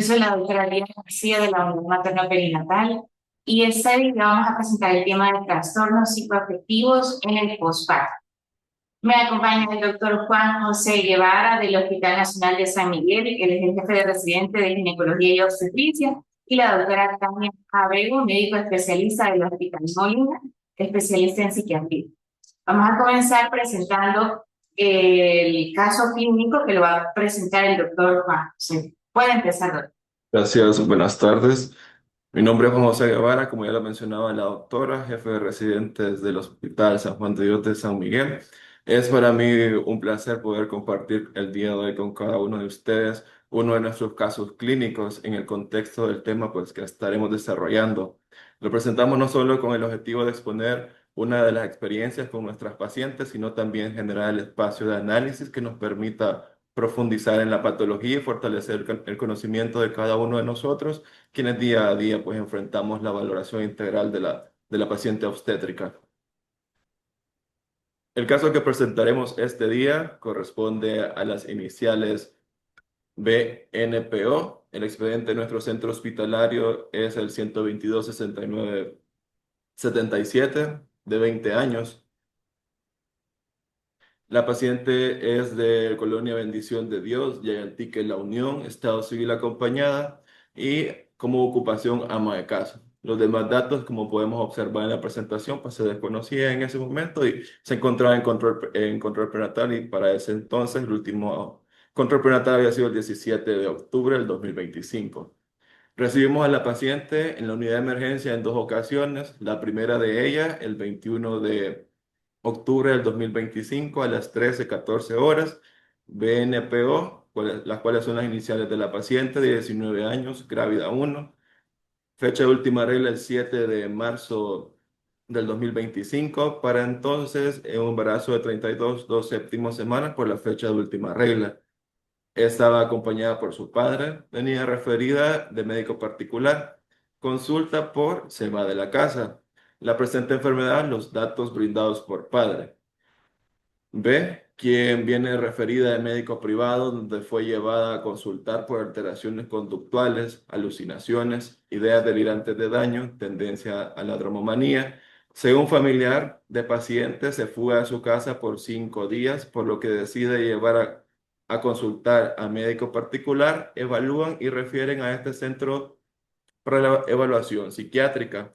soy la doctora Lidia García de la Unidad Materno Perinatal y esta vez le vamos a presentar el tema de trastornos psicoafectivos en el posparto. Me acompaña el doctor Juan José Guevara del Hospital Nacional de San Miguel, él es el jefe de residente de ginecología y obstetricia, y la doctora Tania Abrego, médico especialista del Hospital Molina, especialista en psiquiatría. Vamos a comenzar presentando el caso clínico que lo va a presentar el doctor Juan José. Puede empezar, doctor. Gracias, buenas tardes. Mi nombre es Juan José Guevara, como ya lo mencionaba la doctora, jefe de residentes del Hospital San Juan de Dios de San Miguel. Es para mí un placer poder compartir el día de hoy con cada uno de ustedes uno de nuestros casos clínicos en el contexto del tema pues, que estaremos desarrollando. Lo presentamos no solo con el objetivo de exponer una de las experiencias con nuestras pacientes, sino también generar el espacio de análisis que nos permita profundizar en la patología y fortalecer el conocimiento de cada uno de nosotros, quienes día a día pues enfrentamos la valoración integral de la paciente obstétrica. El caso que presentaremos este día corresponde a las iniciales BNPO. El expediente de nuestro centro hospitalario es el 122-69-77 de 20 años. La paciente es de Colonia Bendición de Dios, Yayantique La Unión, estado civil acompañada y como ocupación ama de casa. Los demás datos, como podemos observar en la presentación, pues se desconocía en ese momento y se encontraba en control prenatal y para ese entonces el último control prenatal había sido el 17 de octubre del 2025. Recibimos a la paciente en la unidad de emergencia en dos ocasiones. La primera de ellas, el 21 de octubre del 2025 a las 13:14 horas, BNPO, las cuales son las iniciales de la paciente de 19 años, grávida 1. Fecha de última regla el 7 de marzo del 2025. Para entonces, un embarazo de 32, 2/7 semanas por la fecha de última regla. Estaba acompañada por su padre, tenía referida de médico particular. Consulta por se va de la casa. La presente enfermedad, los datos brindados por padre. B, quien viene referida de médico privado, donde fue llevada a consultar por alteraciones conductuales, alucinaciones, ideas delirantes de daño, tendencia a la dromomanía. Según familiar de paciente, se fuga de su casa por 5 días, por lo que decide llevar a consultar a médico particular, evalúan y refieren a este centro para la evaluación psiquiátrica.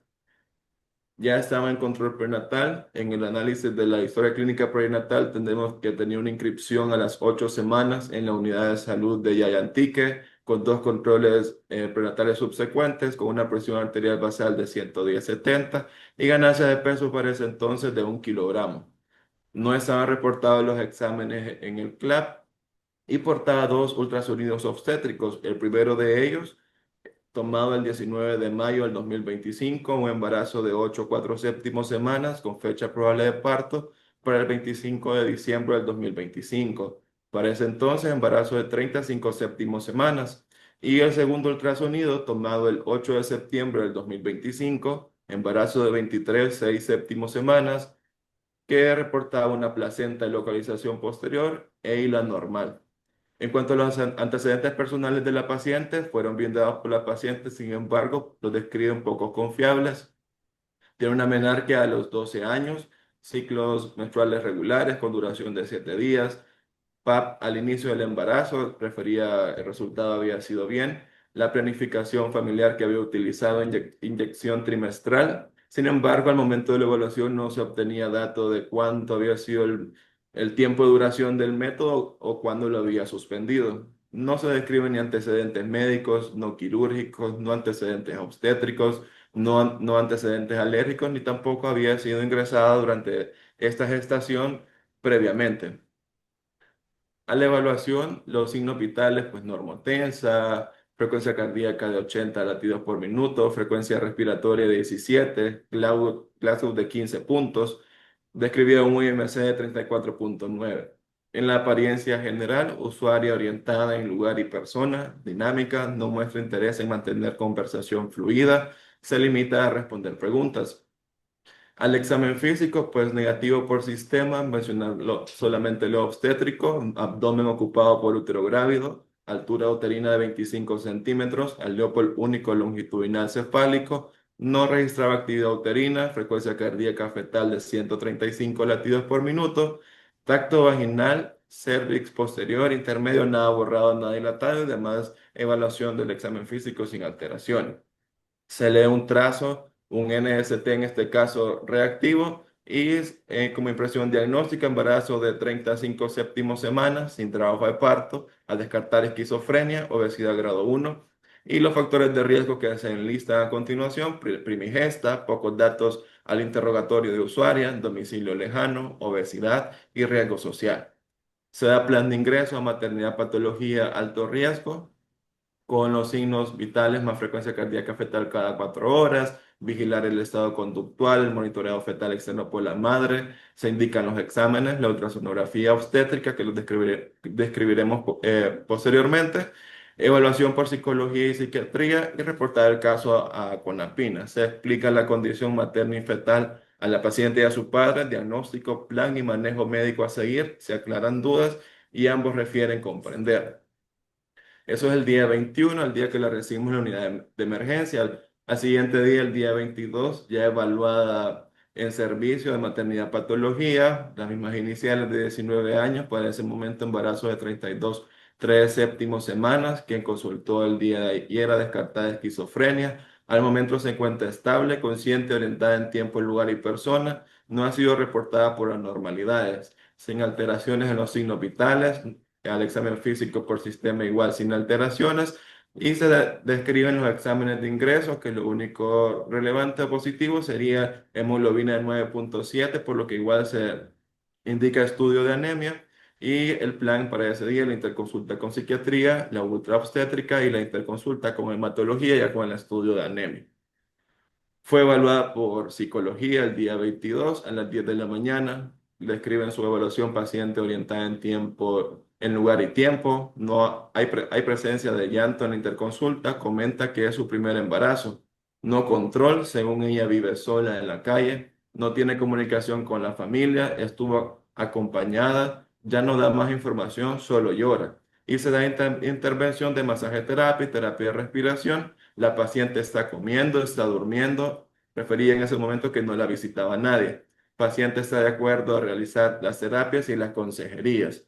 Ya estaba en control prenatal. En el análisis de la historia clínica prenatal tenemos que tenía una inscripción a las 8 semanas en la unidad de salud de Yayantique, con dos controles prenatales subsecuentes, con una presión arterial basal de 110/70 y ganancia de peso para ese entonces de 1 kilogramo. No estaban reportados los exámenes en el CLAP y portaba dos ultrasonidos obstétricos. El primero de ellos tomado el 19 de mayo del 2025, un embarazo de 8 4/7 semanas con fecha probable de parto para el 25 de diciembre del 2025. Para ese entonces, embarazo de 35/7 semanas. Y el segundo ultrasonido tomado el 8 de septiembre del 2025, embarazo de 23/6/7 semanas, que reportaba una placenta de localización posterior e hila normal. En cuanto a los antecedentes personales de la paciente, fueron bien dados por la paciente, sin embargo, los describen poco confiables. Tiene una menarquia a los 12 años, ciclos menstruales regulares con duración de 7 días. PAP al inicio del embarazo, refería el resultado había sido bien. La planificación familiar que había utilizado inyección trimestral. Sin embargo, al momento de la evaluación no se obtenía dato de cuánto había sido el tiempo de duración del método o cuándo lo había suspendido. No se describen ni antecedentes médicos, no quirúrgicos, no antecedentes obstétricos, no antecedentes alérgicos, ni tampoco había sido ingresada durante esta gestación previamente. A la evaluación, los signos vitales, pues normotensa, frecuencia cardíaca de 80 latidos por minuto, frecuencia respiratoria de 17, Glasgow de 15 puntos, describía un IMC de 34,9. En la apariencia general, usuaria orientada en lugar y persona, dinámica, no muestra interés en mantener conversación fluida, se limita a responder preguntas. Al examen físico, pues negativo por sistema, mencionarlo solamente lo obstétrico, abdomen ocupado por útero grávido, altura uterina de 25 centímetros, al Leopold único longitudinal cefálico, no registraba actividad uterina, frecuencia cardíaca fetal de 135 latidos por minuto, tacto vaginal, cervix posterior, intermedio, nada borrado, nada dilatado y demás evaluación del examen físico sin alteraciones. Se lee un trazo, un NST en este caso reactivo, y como impresión diagnóstica, embarazo de 35 séptimos semanas sin trabajo de parto, a descartar esquizofrenia, obesidad grado 1, y los factores de riesgo que se enlistan a continuación: primigesta, pocos datos al interrogatorio de usuaria, domicilio lejano, obesidad y riesgo social. Se da plan de ingreso a maternidad patología alto riesgo, con los signos vitales, más frecuencia cardíaca fetal cada 4 horas, vigilar el estado conductual, el monitoreo fetal externo por la madre, se indican los exámenes, la ultrasonografía obstétrica, que los describiremos posteriormente, evaluación por psicología y psiquiatría y reportar el caso a CONAPINA. Se explica la condición materna y fetal a la paciente y a su padre, diagnóstico, plan y manejo médico a seguir, se aclaran dudas y ambos refieren comprender. Eso es el día 21, el día que la recibimos en la unidad de emergencia. Al siguiente día, el día 22, ya evaluada en servicio de maternidad patología, las mismas iniciales de 19 años, para ese momento embarazo de 32, 3 séptimos semanas, quien consultó el día de ayer era descartada esquizofrenia. Al momento se encuentra estable, consciente, orientada en tiempo, lugar y persona. No ha sido reportada por anormalidades, sin alteraciones en los signos vitales, al examen físico por sistema igual sin alteraciones, y se describen los exámenes de ingreso, que lo único relevante o positivo sería hemoglobina de 9,7, por lo que igual se indica estudio de anemia, y el plan para ese día: la interconsulta con psiquiatría, la ultra obstétrica y la interconsulta con hematología ya con el estudio de anemia. Fue evaluada por psicología el día 22 a las 10 de la mañana. Describen su evaluación: paciente orientada en tiempo, en lugar y tiempo. No hay, hay presencia de llanto en la interconsulta. Comenta que es su primer embarazo. No control, según ella vive sola en la calle. No tiene comunicación con la familia. Estuvo acompañada. Ya no da más información, solo llora. Y se da intervención de masaje terapia y terapia de respiración. La paciente está comiendo, está durmiendo. Refería en ese momento que no la visitaba nadie. Paciente está de acuerdo a realizar las terapias y las consejerías.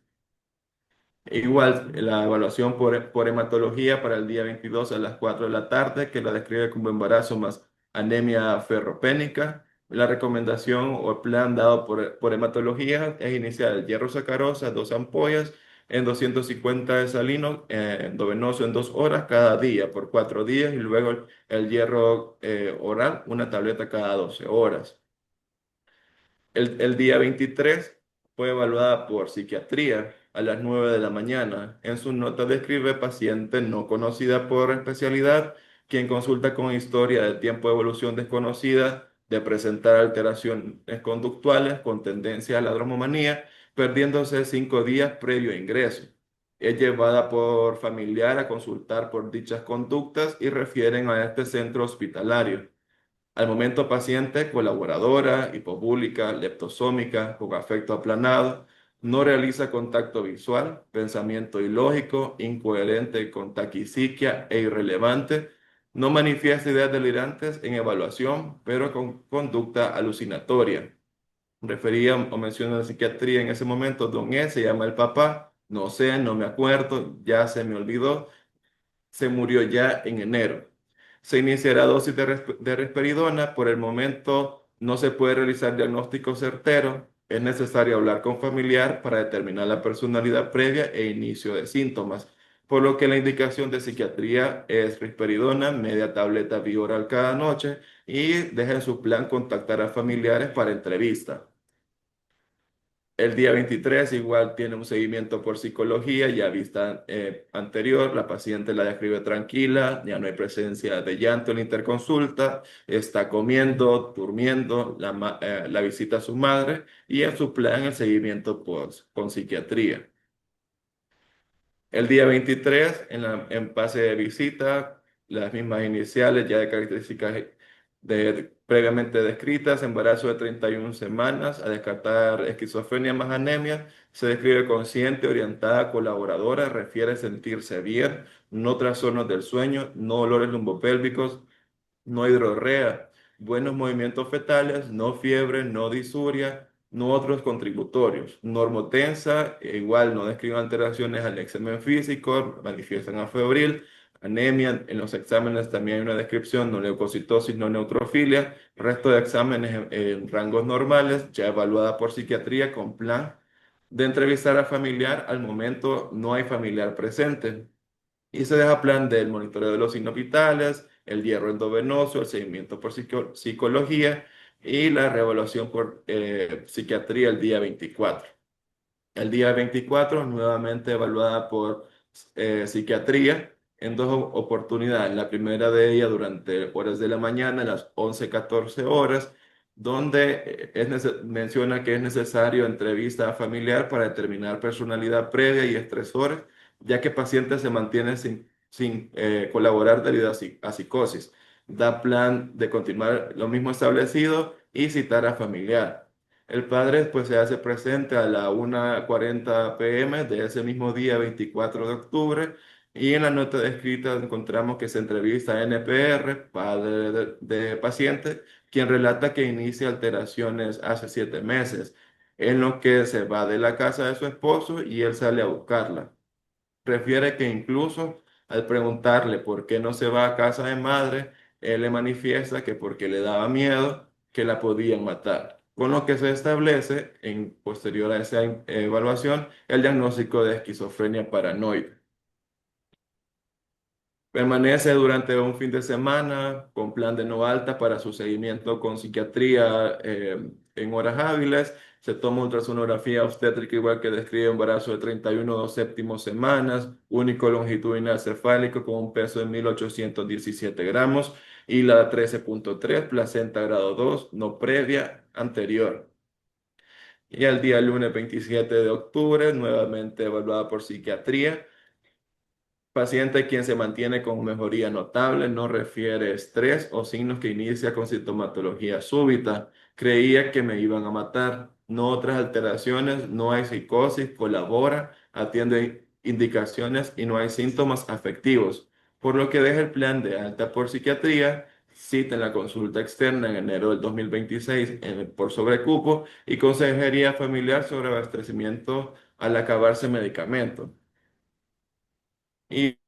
Igual, la evaluación por hematología para el día 22 a las 4 de la tarde, que la describe como embarazo más anemia ferropénica. La recomendación o el plan dado por hematología es iniciar el hierro sacarosa, 2 ampollas, en 250 de salino endovenoso en 2 horas cada día, por 4 días, y luego el hierro oral, una tableta cada 12 horas. El día 23 fue evaluada por psiquiatría a las 9 de la mañana. En su nota describe paciente no conocida por especialidad, quien consulta con historia de tiempo de evolución desconocida, de presentar alteraciones conductuales con tendencia a la dromomanía, perdiéndose 5 días previo a ingreso. Es llevada por familiar a consultar por dichas conductas y refieren a este centro hospitalario. Al momento paciente, colaboradora, hipopúlica, leptosómica, con afecto aplanado, no realiza contacto visual, pensamiento ilógico, incoherente con taquipsiquia e irrelevante, no manifiesta ideas delirantes en evaluación, pero con conducta alucinatoria. Refería o menciona la psiquiatría en ese momento: don E, se llama el papá, no sé, no me acuerdo, ya se me olvidó, se murió ya en enero. Se iniciará dosis de risperidona. Por el momento no se puede realizar diagnóstico certero. Es necesario hablar con familiar para determinar la personalidad previa e inicio de síntomas, por lo que la indicación de psiquiatría es risperidona, media tableta bioral cada noche, y deja en su plan contactar a familiares para entrevista. El día 23 igual tiene un seguimiento por psicología, ya vista anterior. La paciente la describe tranquila, ya no hay presencia de llanto en la interconsulta, está comiendo, durmiendo, la visita a su madre, y en su plan el seguimiento con psiquiatría. El día 23, en fase de visita, las mismas iniciales ya de características previamente descritas, embarazo de 31 semanas, a descartar esquizofrenia más anemia, se describe consciente, orientada, colaboradora, refiere sentirse bien, no trastornos del sueño, no dolores lumbopélvicos, no hidrorrea, buenos movimientos fetales, no fiebre, no disuria, no otros contributorios. Normotensa, igual no describen alteraciones al examen físico, manifiestan a febril, anemia, en los exámenes también hay una descripción, no leucocitosis, no neutrofilia, resto de exámenes en rangos normales, ya evaluada por psiquiatría con plan de entrevistar a familiar, al momento no hay familiar presente. Y se deja plan del monitoreo de los signos vitales, el hierro endovenoso, el seguimiento por psicología y la reevaluación por psiquiatría el día 24. El día 24 nuevamente evaluada por psiquiatría en dos oportunidades. La primera de ellas durante horas de la mañana, a las 11:14 horas, donde menciona que es necesario entrevista familiar para determinar personalidad previa y estresores, ya que paciente se mantiene sin colaborar debido a psicosis. Da plan de continuar lo mismo establecido y citar a familiar. El padre pues se hace presente a la 1:40 p.m. de ese mismo día 24 de octubre y en la nota descrita encontramos que se entrevista a NPR, padre de paciente, quien relata que inicia alteraciones hace 7 meses, en lo que se va de la casa de su esposo y él sale a buscarla. Refiere que incluso al preguntarle por qué no se va a casa de madre, él le manifiesta que porque le daba miedo que la podían matar. Con lo que se establece, en posterior a esa evaluación, el diagnóstico de esquizofrenia paranoide. Permanece durante un fin de semana con plan de no alta para su seguimiento con psiquiatría en horas hábiles. Se toma ultrasonografía obstétrica igual que describe embarazo de 31 2 séptimos semanas, único longitudinal cefálico con un peso de 1817 gramos y la 13.3, placenta grado 2 no previa, anterior. Y al día lunes 27 de octubre, nuevamente evaluada por psiquiatría. Paciente quien se mantiene con mejoría notable, no refiere estrés o signos que inicia con sintomatología súbita. Creía que me iban a matar. No otras alteraciones, no hay psicosis, colabora, atiende indicaciones y no hay síntomas afectivos. Por lo que deja el plan de alta por psiquiatría, cita en la consulta externa en enero del 2026 por sobrecupo y consejería familiar sobre abastecimiento al acabarse medicamento. Y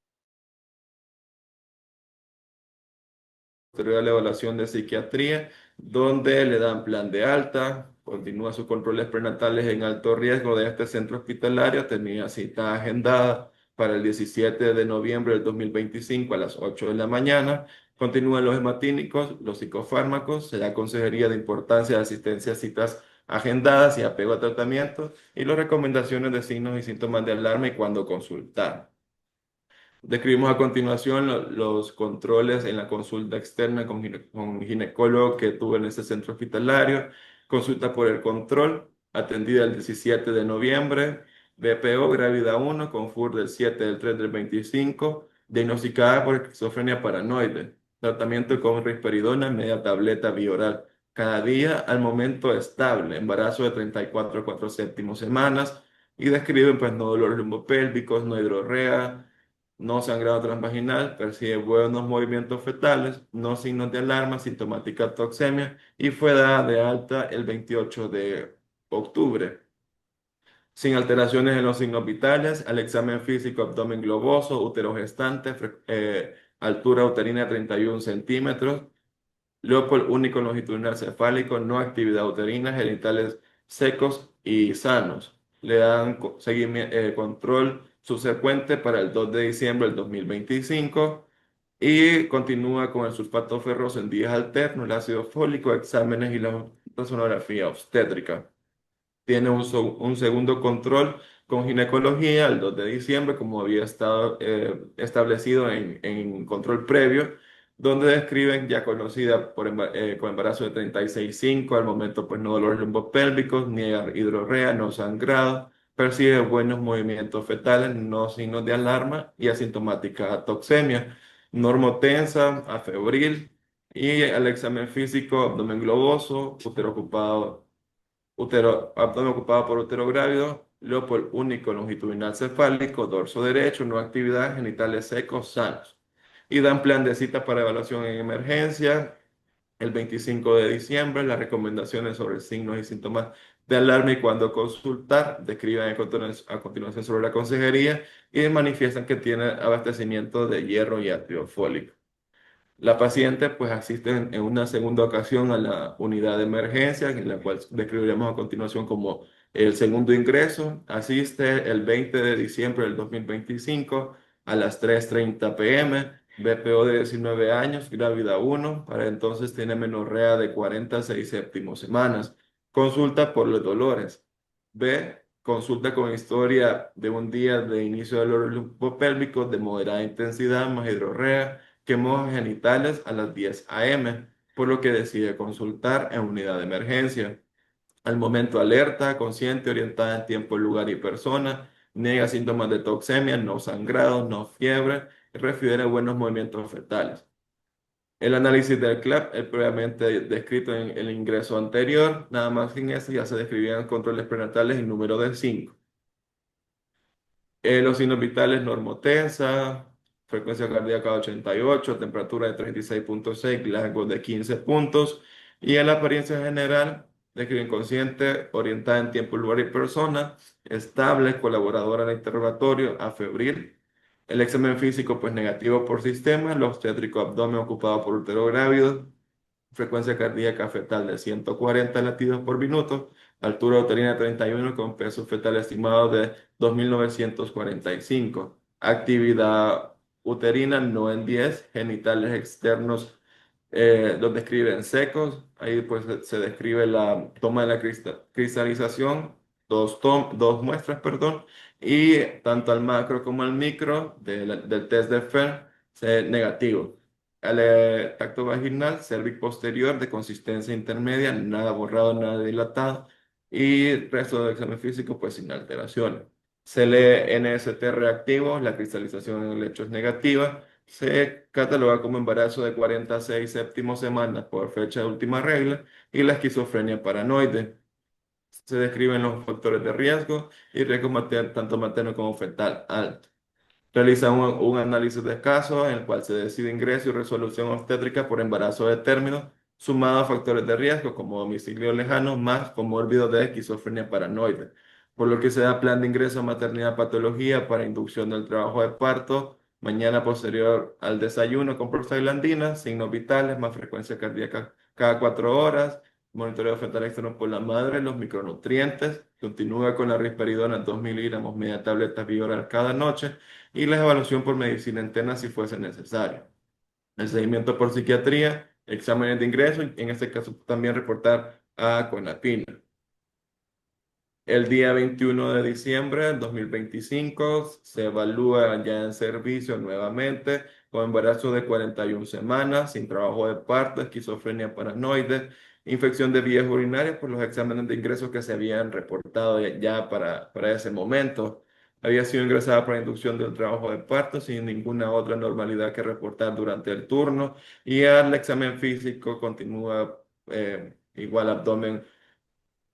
posterior a la evaluación de psiquiatría, donde le dan plan de alta, continúa sus controles prenatales en alto riesgo de este centro hospitalario, tenía cita agendada para el 17 de noviembre del 2025 a las 8 de la mañana, continúan los hematínicos, los psicofármacos, se da consejería de importancia de asistencia a citas agendadas y apego a tratamiento, y las recomendaciones de signos y síntomas de alarma y cuándo consultar. Describimos a continuación los controles en la consulta externa con ginecólogo que tuve en este centro hospitalario, consulta por el control, atendida el 17 de noviembre, BPO, gravidad 1, con FUR del 7 del 3 del 25, diagnosticada por esquizofrenia paranoide, tratamiento con risperidona, media tableta bioral cada día, al momento estable, embarazo de 34 4 séptimos semanas, y describen pues no dolores lumbopélvicos, no hidrorrea, no sangrado transvaginal, percibe buenos movimientos fetales, no signos de alarma, sintomática toxemia y fue dada de alta el 28 de octubre. Sin alteraciones en los signos vitales, al examen físico, abdomen globoso, útero gestante, altura uterina de 31 centímetros, Leopold único longitudinal cefálico, no actividad uterina, genitales secos y sanos. Le dan control subsecuente para el 2 de diciembre del 2025 y continúa con el sulfato ferroso en días alternos, el ácido fólico, exámenes y la sonografía obstétrica. Tiene un segundo control con ginecología el 2 de diciembre, como había estado establecido en control previo, donde describen ya conocida con embarazo de 36,5, al momento pues no dolores lumbopélvicos, ni hidrorrea, no sangrado, percibe buenos movimientos fetales, no signos de alarma y asintomática toxemia, normotensa, afebril, Y el examen físico, abdomen globoso, abdomen ocupado por útero grávido, Leopold único longitudinal cefálico, dorso derecho, no actividad, genitales secos, sanos. Y dan plan de cita para evaluación en emergencia el 25 de diciembre. Las recomendaciones sobre signos y síntomas de alarma y cuándo consultar. Describen a continuación sobre la consejería y manifiestan que tiene abastecimiento de hierro y ácido fólico. La paciente pues asiste en una segunda ocasión a la unidad de emergencia, en la cual describiremos a continuación como el segundo ingreso. Asiste el 20 de diciembre del 2025 a las 3:30 p.m. BPO de 19 años, grávida 1. Para entonces tiene menorrea de 46 séptimos semanas. Consulta por los dolores. B. Consulta con historia de un día de inicio de dolor lipopélvico de moderada intensidad más hidrorrea, quemados genitales a las 10 a.m., por lo que decide consultar en unidad de emergencia. Al momento alerta, consciente, orientada en tiempo, lugar y persona, niega síntomas de toxemia, no sangrado, no fiebre, refiere buenos movimientos fetales. El análisis del CLAP, el previamente descrito en el ingreso anterior, nada más sin eso ya se describían controles prenatales y número de 5. Los signos vitales, normotensa, frecuencia cardíaca 88, temperatura de 36,6, Glasgow de 15 puntos. Y en la apariencia general, describe inconsciente, orientada en tiempo, lugar y persona, estable, colaboradora en el interrogatorio, afebril. El examen físico, pues negativo por sistema, el obstétrico abdomen ocupado por útero grávido, frecuencia cardíaca fetal de 140 latidos por minuto, altura uterina 31 con peso fetal estimado de 2.945, actividad uterina no en 10, genitales externos los describen secos, ahí pues se describe la toma de la cristalización, dos muestras, perdón, y tanto al macro como al micro del test de Fer, negativo. El tacto vaginal, cervix posterior de consistencia intermedia, nada borrado, nada dilatado, y resto del examen físico pues sin alteraciones. Se lee NST reactivo, la cristalización en el lecho es negativa. Se cataloga como embarazo de 46 séptimos semanas por fecha de última regla y la esquizofrenia paranoide. Se describen los factores de riesgo y riesgo tanto materno como fetal alto. Realiza un análisis de casos en el cual se decide ingreso y resolución obstétrica por embarazo de término, sumado a factores de riesgo como domicilio lejano más comórbido de esquizofrenia paranoide, por lo que se da plan de ingreso a maternidad patología para inducción del trabajo de parto, mañana posterior al desayuno con prostaglandinas, signos vitales, más frecuencia cardíaca cada 4 horas, monitoreo fetal externo por la madre, los micronutrientes, continúa con la risperidona 2 miligramos media tableta bioral cada noche y la evaluación por medicina interna si fuese necesario. El seguimiento por psiquiatría, exámenes de ingreso y en este caso también reportar a CONAPINA. El día 21 de diciembre del 2025 se evalúa ya en servicio nuevamente con embarazo de 41 semanas, sin trabajo de parto, esquizofrenia paranoide, infección de vías urinarias por los exámenes de ingreso que se habían reportado ya para ese momento. Había sido ingresada para inducción del trabajo de parto sin ninguna otra normalidad que reportar durante el turno y el examen físico continúa igual abdomen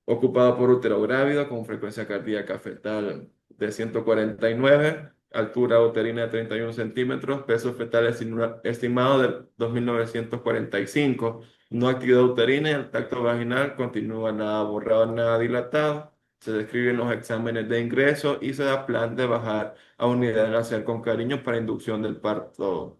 ocupado por útero grávido con frecuencia cardíaca fetal de 149, altura uterina de 31 centímetros, peso fetal estimado de 2.945, no actividad uterina y el tacto vaginal continúa nada borrado, nada dilatado. Se describen los exámenes de ingreso y se da plan de bajar a unidad de nacer con cariño para inducción del parto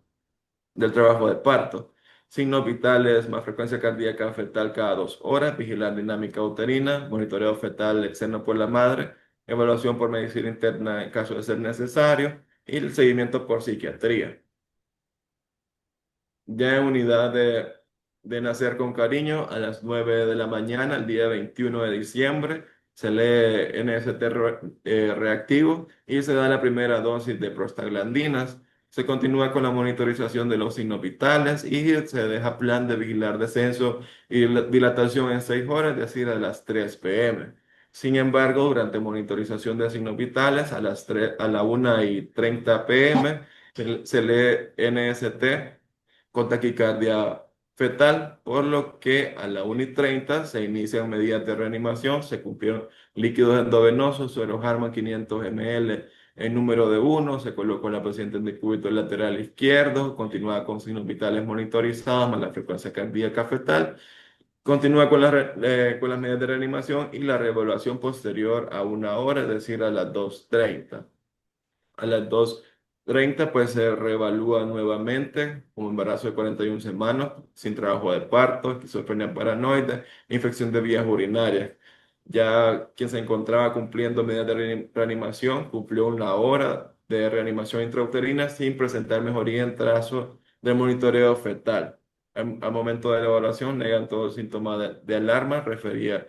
del trabajo de parto. Signos vitales, más frecuencia cardíaca fetal cada 2 horas, vigilar dinámica uterina, monitoreo fetal externo por la madre, evaluación por medicina interna en caso de ser necesario y el seguimiento por psiquiatría. Ya en unidad de nacer con cariño, a las 9 de la mañana, el día 21 de diciembre, se lee NST reactivo y se da la primera dosis de prostaglandinas. Se continúa con la monitorización de los signos vitales y se deja plan de vigilar descenso y dilatación en 6 horas, es decir, a las 3 p.m. Sin embargo, durante monitorización de signos vitales, a la 1:30 p.m., se lee NST con taquicardia fetal, por lo que a la 1:30 se inician medidas de reanimación, se cumplieron líquidos endovenosos, sueros Harman 500 ml en número de uno, se colocó a la paciente en decúbito lateral izquierdo, continúa con signos vitales monitorizados, más la frecuencia cardíaca fetal. Continúa con con las medidas de reanimación y la reevaluación posterior a 1 hora, es decir, a las 2:30. A las 2:30 pues se reevalúa nuevamente como embarazo de 41 semanas, sin trabajo de parto, esquizofrenia paranoide, infección de vías urinarias. Ya quien se encontraba cumpliendo medidas de reanimación cumplió 1 hora de reanimación intrauterina sin presentar mejoría en trazo del monitoreo fetal. Al momento de la evaluación negan todo síntoma de alarma, refería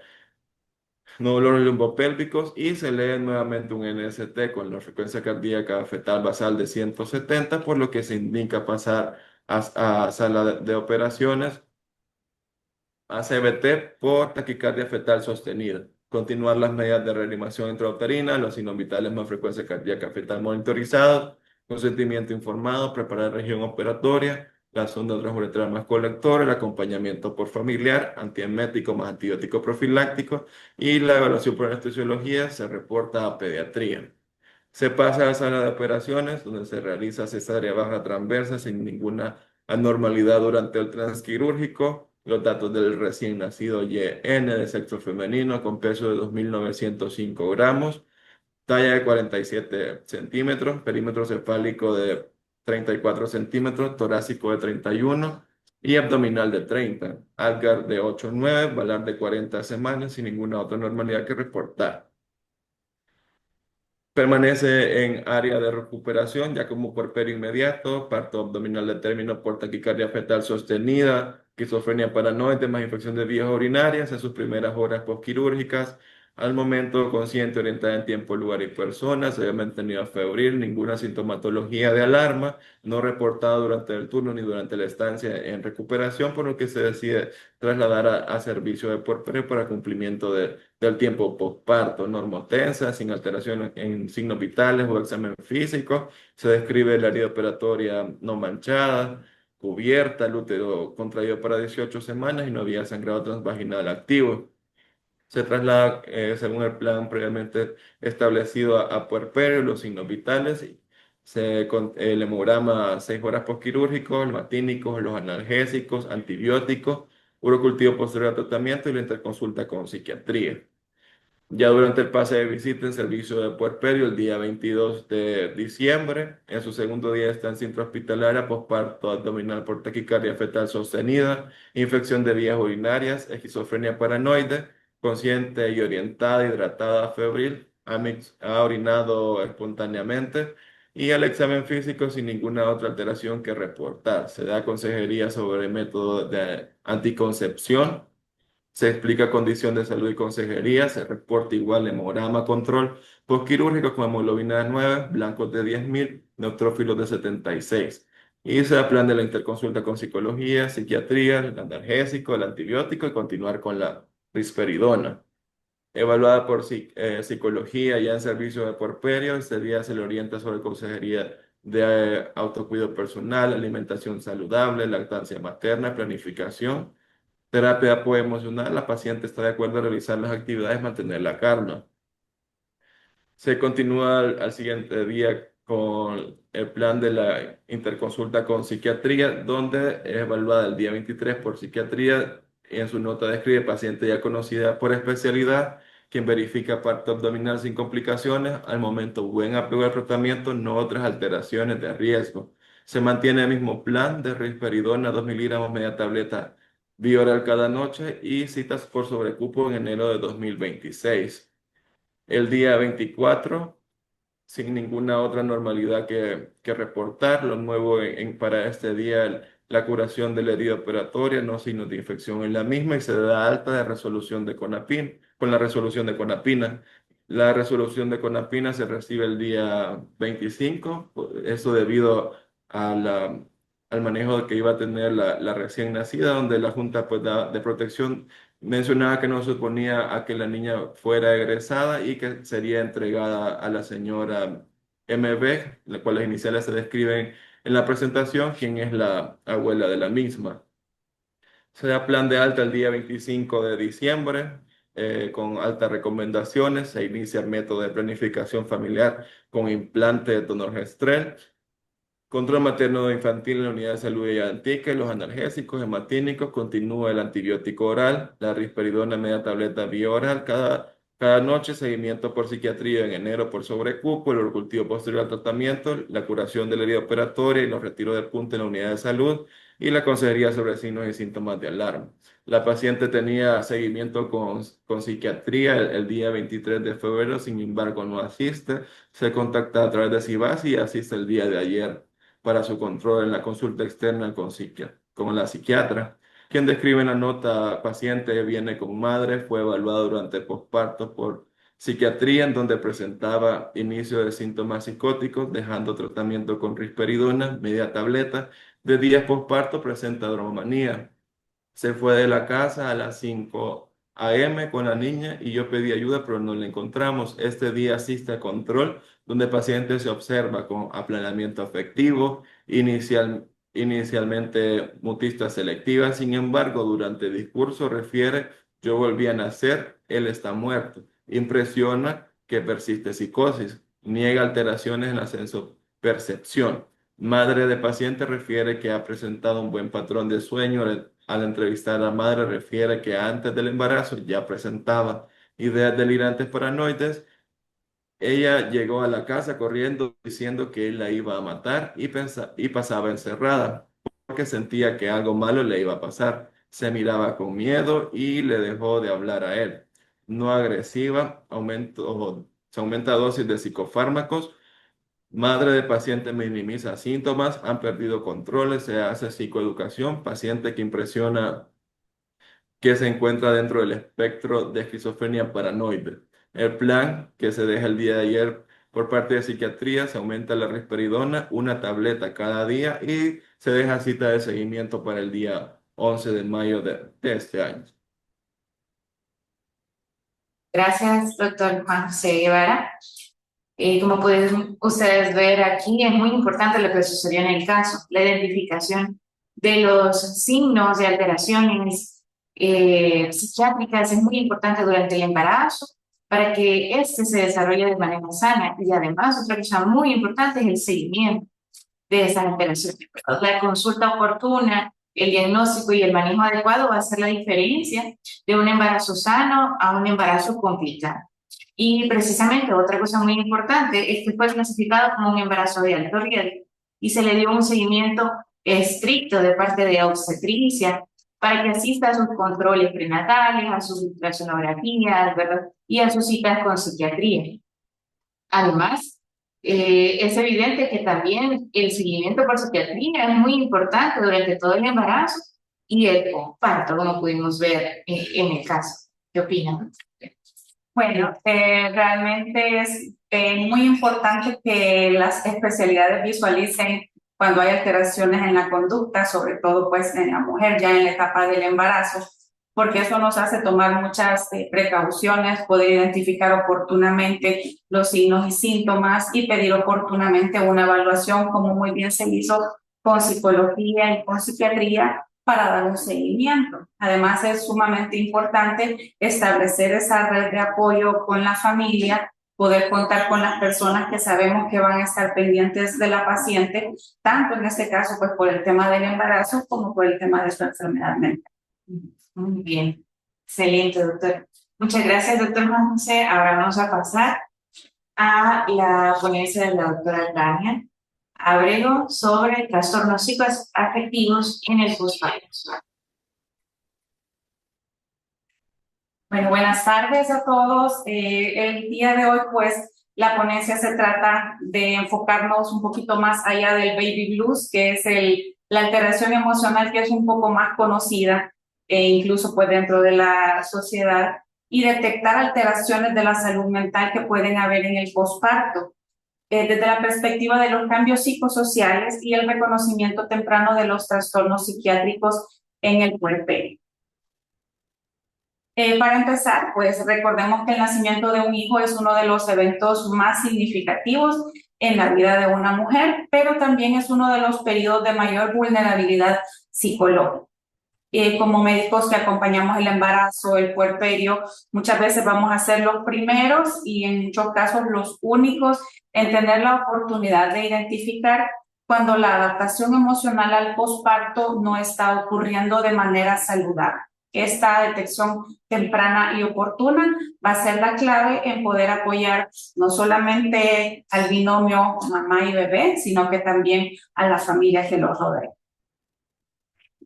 no dolores lumbopélvicos y se lee nuevamente un NST con la frecuencia cardíaca fetal basal de 170, por lo que se indica pasar a sala de operaciones a CBT por taquicardia fetal sostenida. Continuar las medidas de reanimación intrauterina, los signos vitales más frecuencia cardíaca fetal monitorizados, consentimiento informado, preparar región operatoria, la sonda transuretral más colector, el acompañamiento por familiar, antiemético más antibiótico profiláctico y la evaluación por anestesiología se reporta a pediatría. Se pasa a la sala de operaciones, donde se realiza cesárea baja transversa sin ninguna anormalidad durante el transquirúrgico. Los datos del recién nacido YN de sexo femenino con peso de 2.905 gramos, talla de 47 centímetros, perímetro cefálico de 34 centímetros, torácico de 31 y abdominal de 30. Algar de 8,9, Valar de 40 semanas sin ninguna otra normalidad que reportar. Permanece en área de recuperación, ya como puerperio inmediato, parto abdominal de término por taquicardia fetal sostenida, esquizofrenia paranoide más infección de vías urinarias en sus primeras horas postquirúrgicas. Al momento consciente, orientada en tiempo, lugar y persona, se había mantenido febril, ninguna sintomatología de alarma, no reportada durante el turno ni durante la estancia en recuperación, por lo que se decide trasladar a servicio de puerperio para cumplimiento del tiempo postparto, normotensa, sin alteraciones en signos vitales o examen físico. Se describe la herida operatoria no manchada, cubierta, el útero contraído para 18 semanas y no había sangrado transvaginal activo. Se traslada, según el plan previamente establecido, a puerperio, los signos vitales. El hemograma 6 horas postquirúrgicos, los matínicos, los analgésicos, antibióticos, urocultivo posterior al tratamiento y la interconsulta con psiquiatría. Ya durante el pase de visita en servicio de puerperio, el día 22 de diciembre, en su segundo día de estancia intrahospitalaria, posparto abdominal por taquicardia fetal sostenida, infección de vías urinarias, esquizofrenia paranoide, consciente y orientada, hidratada, febril, ha orinado espontáneamente y al examen físico sin ninguna otra alteración que reportar. Se da consejería sobre el método de anticoncepción. Se explica condición de salud y consejería, se reporta igual hemograma, control postquirúrgico con hemoglobina de 9, blancos de 10.000, neutrófilos de 76. Y se da plan de la interconsulta con psicología, psiquiatría, el analgésico, el antibiótico y continuar con la risperidona. Evaluada por psicología ya en servicio de puerperio, este día se le orienta sobre consejería de autocuidado personal, alimentación saludable, lactancia materna, planificación. Terapia de apoyo emocional, la paciente está de acuerdo a realizar las actividades, mantener la calma. Se continúa al siguiente día con el plan de la interconsulta con psiquiatría, donde es evaluada el día 23 por psiquiatría. En su nota describe paciente ya conocida por especialidad, quien verifica parto abdominal sin complicaciones. Al momento, buen apego al tratamiento, no otras alteraciones de riesgo. Se mantiene el mismo plan de risperidona, 2 miligramos media tableta vía oral cada noche y citas por sobrecupo en enero de 2026. El día 24 sin ninguna otra normalidad que reportar. Lo nuevo para este día, la curación de la herida operatoria, no signos de infección en la misma y se da alta de resolución de CONAPIN, con la resolución de CONAPINA. La resolución de CONAPINA se recibe el día 25, eso debido a al manejo que iba a tener la recién nacida, donde la Junta pues, de Protección mencionaba que no suponía a que la niña fuera egresada y que sería entregada a la señora MB, la cual las iniciales se describen en la presentación, quien es la abuela de la misma. Se da plan de alta el día 25 de diciembre, con altas recomendaciones. Se inicia el método de planificación familiar con implante de tonorgestrel, control materno infantil en la unidad de salud de Antique, los analgésicos hematínicos, continúa el antibiótico oral, la risperidona media tableta vía oral cada noche, seguimiento por psiquiatría en enero por sobrecupo, el cultivo posterior al tratamiento, la curación de la herida operatoria y los retiros de punta en la unidad de salud y la consejería sobre signos y síntomas de alarma. La paciente tenía seguimiento con psiquiatría el día 23 de febrero, sin embargo no asiste, se contacta a través de CIBAS y asiste el día de ayer para su control en la consulta externa con la psiquiatra, quien describe en la nota: paciente viene con madre, fue evaluado durante el posparto por psiquiatría, en donde presentaba inicio de síntomas psicóticos, dejando tratamiento con risperidona, media tableta. De días posparto presenta dromomanía. Se fue de la casa a las 5 a.m. con la niña y yo pedí ayuda, pero no la encontramos. Este día asiste a control, donde el paciente se observa con aplanamiento afectivo, inicialmente mutista selectiva. Sin embargo, durante el discurso refiere: yo volví a nacer, él está muerto. Impresiona que persiste psicosis. Niega alteraciones en la sensopercepción. Madre de paciente refiere que ha presentado un buen patrón de sueño. Al entrevistar a la madre, refiere que antes del embarazo ya presentaba ideas delirantes paranoides. Ella llegó a la casa corriendo diciendo que él la iba a matar y pasaba encerrada porque sentía que algo malo le iba a pasar. Se miraba con miedo y le dejó de hablar a él. No agresiva, se aumenta dosis de psicofármacos. Madre de paciente minimiza síntomas, han perdido controles, se hace psicoeducación. Paciente que impresiona que se encuentra dentro del espectro de esquizofrenia paranoide. El plan que se deja el día de ayer por parte de psiquiatría: se aumenta la risperidona, una tableta cada día, y se deja cita de seguimiento para el día 11 de mayo de este año. Gracias, doctor Juan José Guevara. Como pueden ustedes ver aquí, es muy importante lo que sucedió en el caso, la identificación de los signos de alteraciones psiquiátricas es muy importante durante el embarazo para que éste se desarrolle de manera sana. Y además, otra cosa muy importante es el seguimiento de esas alteraciones. La consulta oportuna, el diagnóstico y el manejo adecuado va a hacer la diferencia de un embarazo sano a un embarazo complicado. Y precisamente otra cosa muy importante es que fue clasificado como un embarazo de alto riesgo y se le dio un seguimiento estricto de parte de obstetricia para que asista a sus controles prenatales, a sus ultrasonografías, ¿verdad? Y a sus citas con psiquiatría. Además, es evidente que también el seguimiento por psiquiatría es muy importante durante todo el embarazo y el parto, como pudimos ver en el caso. ¿Qué opinan? Bueno, realmente es muy importante que las especialidades visualicen cuando hay alteraciones en la conducta, sobre todo pues en la mujer ya en la etapa del embarazo, porque eso nos hace tomar muchas precauciones, poder identificar oportunamente los signos y síntomas y pedir oportunamente una evaluación, como muy bien se hizo con psicología y con psiquiatría, para dar un seguimiento. Además, es sumamente importante establecer esa red de apoyo con la familia, poder contar con las personas que sabemos que van a estar pendientes de la paciente, tanto en este caso pues por el tema del embarazo como por el tema de su enfermedad mental. Muy bien, excelente, doctor. Muchas gracias, doctor Juan José. Ahora vamos a pasar a la ponencia de la doctora Tania Abrego sobre trastornos psicoafectivos en el posparto. Bueno, buenas tardes a todos. El día de hoy, pues, la ponencia se trata de enfocarnos un poquito más allá del baby blues, que es la alteración emocional que es un poco más conocida, incluso pues dentro de la sociedad, y detectar alteraciones de la salud mental que pueden haber en el posparto. Desde la perspectiva de los cambios psicosociales y el reconocimiento temprano de los trastornos psiquiátricos en el puerperio. Para empezar, pues recordemos que el nacimiento de un hijo es uno de los eventos más significativos en la vida de una mujer, pero también es uno de los periodos de mayor vulnerabilidad psicológica. como médicos que acompañamos el embarazo, el puerperio, muchas veces vamos a ser los primeros y en muchos casos los únicos en tener la oportunidad de identificar cuando la adaptación emocional al posparto no está ocurriendo de manera saludable. Esta detección temprana y oportuna va a ser la clave en poder apoyar no solamente al binomio mamá y bebé, sino que también a la familia que los rodea.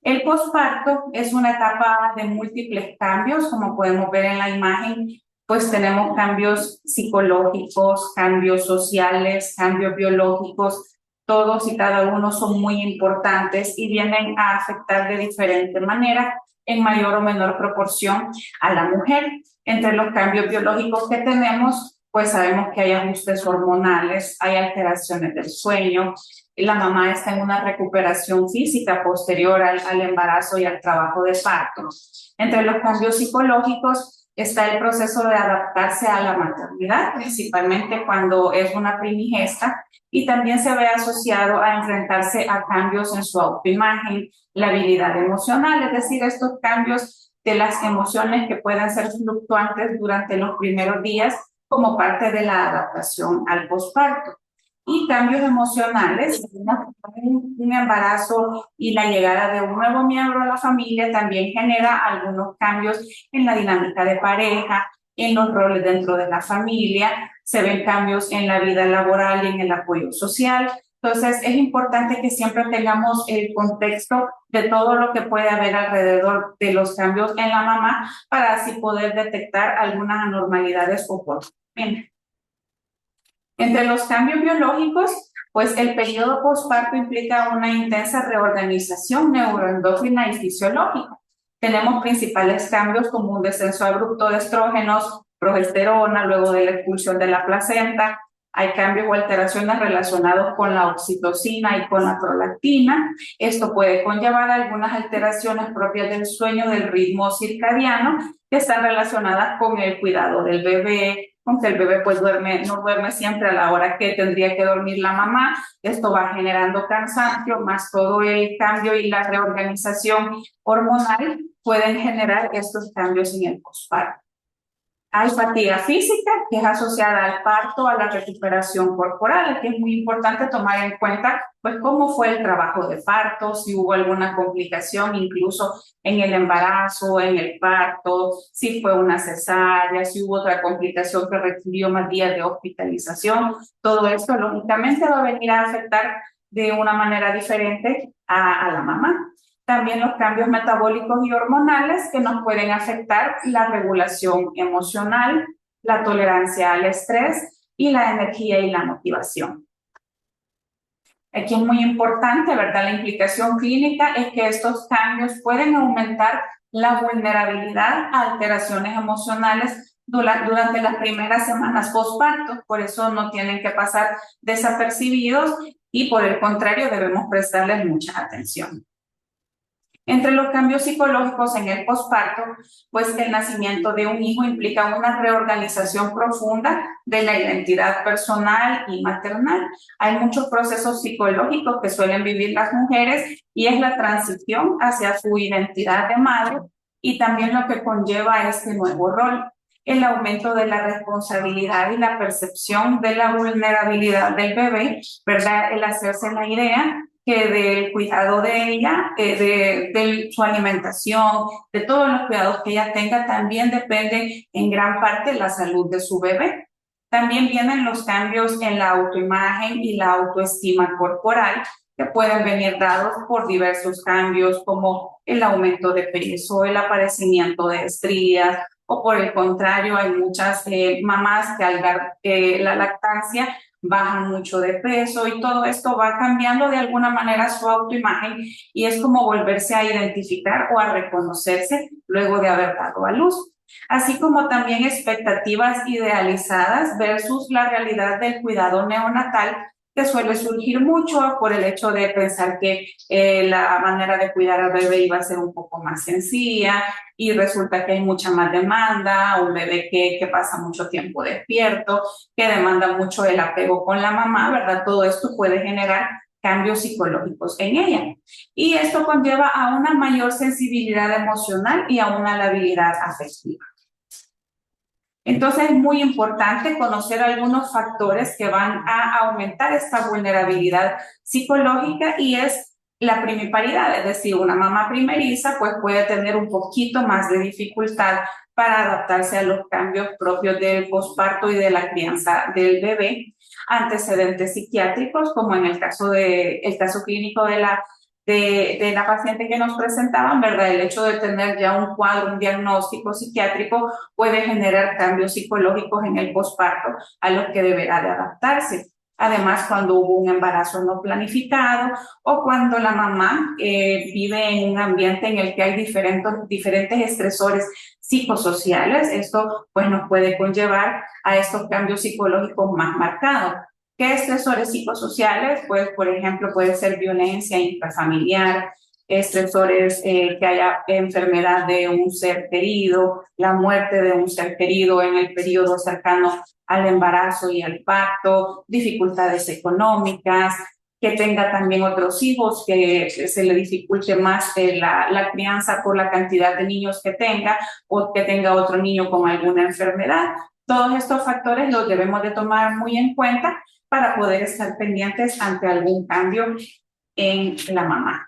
El posparto es una etapa de múltiples cambios, como podemos ver en la imagen, pues tenemos cambios psicológicos, cambios sociales, cambios biológicos, todos y cada uno son muy importantes y vienen a afectar de diferente manera, en mayor o menor proporción a la mujer. Entre los cambios biológicos que tenemos, pues sabemos que hay ajustes hormonales, hay alteraciones del sueño, la mamá está en una recuperación física posterior al embarazo y al trabajo de parto. Entre los cambios psicológicos está el proceso de adaptarse a la maternidad, principalmente cuando es una primigesta, y también se ve asociado a enfrentarse a cambios en su autoimagen, la habilidad emocional, es decir, estos cambios de las emociones que pueden ser fluctuantes durante los primeros días como parte de la adaptación al posparto. Y cambios emocionales, un embarazo y la llegada de un nuevo miembro a la familia también genera algunos cambios en la dinámica de pareja, en los roles dentro de la familia, se ven cambios en la vida laboral y en el apoyo social. Entonces, es importante que siempre tengamos el contexto de todo lo que puede haber alrededor de los cambios en la mamá para así poder detectar algunas anormalidades oportunamente. Entre los cambios biológicos, pues el periodo posparto implica una intensa reorganización neuroendocrina y fisiológica. Tenemos principales cambios como un descenso abrupto de estrógenos, progesterona, luego de la expulsión de la placenta. Hay cambios o alteraciones relacionados con la oxitocina y con la prolactina. Esto puede conllevar algunas alteraciones propias del sueño, del ritmo circadiano, que están relacionadas con el cuidado del bebé, aunque el bebé pues no duerme siempre a la hora que tendría que dormir la mamá. Esto va generando cansancio, más todo el cambio y la reorganización hormonal pueden generar estos cambios en el posparto. Hay fatiga física, que es asociada al parto, a la recuperación corporal, que es muy importante tomar en cuenta, pues, cómo fue el trabajo de parto, si hubo alguna complicación, incluso en el embarazo, en el parto, si fue una cesárea, si hubo otra complicación que requirió más días de hospitalización. Todo esto, lógicamente, va a venir a afectar de una manera diferente a la mamá. También los cambios metabólicos y hormonales que nos pueden afectar la regulación emocional, la tolerancia al estrés y la energía y la motivación. Aquí es muy importante, ¿verdad? La implicación clínica es que estos cambios pueden aumentar la vulnerabilidad a alteraciones emocionales durante las primeras semanas postparto. Por eso no tienen que pasar desapercibidos y por el contrario debemos prestarles mucha atención. Entre los cambios psicológicos en el posparto, pues el nacimiento de un hijo implica una reorganización profunda de la identidad personal y maternal. Hay muchos procesos psicológicos que suelen vivir las mujeres y es la transición hacia su identidad de madre y también lo que conlleva este nuevo rol. El aumento de la responsabilidad y la percepción de la vulnerabilidad del bebé, ¿verdad? El hacerse la idea que del cuidado de ella, de su alimentación, de todos los cuidados que ella tenga, también depende en gran parte la salud de su bebé. También vienen los cambios en la autoimagen y la autoestima corporal, que pueden venir dados por diversos cambios como el aumento de peso, el aparecimiento de estrías, o por el contrario, hay muchas mamás que al dar la lactancia bajan mucho de peso y todo esto va cambiando de alguna manera su autoimagen y es como volverse a identificar o a reconocerse luego de haber dado a luz. Así como también expectativas idealizadas versus la realidad del cuidado neonatal, que suele surgir mucho por el hecho de pensar que la manera de cuidar al bebé iba a ser un poco más sencilla y resulta que hay mucha más demanda, un bebé que pasa mucho tiempo despierto, que demanda mucho el apego con la mamá, ¿verdad? Todo esto puede generar cambios psicológicos en ella. Y esto conlleva a una mayor sensibilidad emocional y a una labilidad afectiva. Entonces es muy importante conocer algunos factores que van a aumentar esta vulnerabilidad psicológica y es la primiparidad, es decir, una mamá primeriza pues puede tener un poquito más de dificultad para adaptarse a los cambios propios del posparto y de la crianza del bebé, antecedentes psiquiátricos como en el caso clínico de la paciente que nos presentaban, ¿verdad? El hecho de tener ya un cuadro, un diagnóstico psiquiátrico puede generar cambios psicológicos en el posparto a los que deberá de adaptarse. Además, cuando hubo un embarazo no planificado o cuando la mamá vive en un ambiente en el que hay diferentes estresores psicosociales, esto pues nos puede conllevar a estos cambios psicológicos más marcados. ¿Qué estresores psicosociales? Pues, por ejemplo, puede ser violencia intrafamiliar, estresores que haya enfermedad de un ser querido, la muerte de un ser querido en el periodo cercano al embarazo y al parto, dificultades económicas, que tenga también otros hijos, que se le dificulte más la crianza por la cantidad de niños que tenga o que tenga otro niño con alguna enfermedad. Todos estos factores los debemos de tomar muy en cuenta para poder estar pendientes ante algún cambio en la mamá.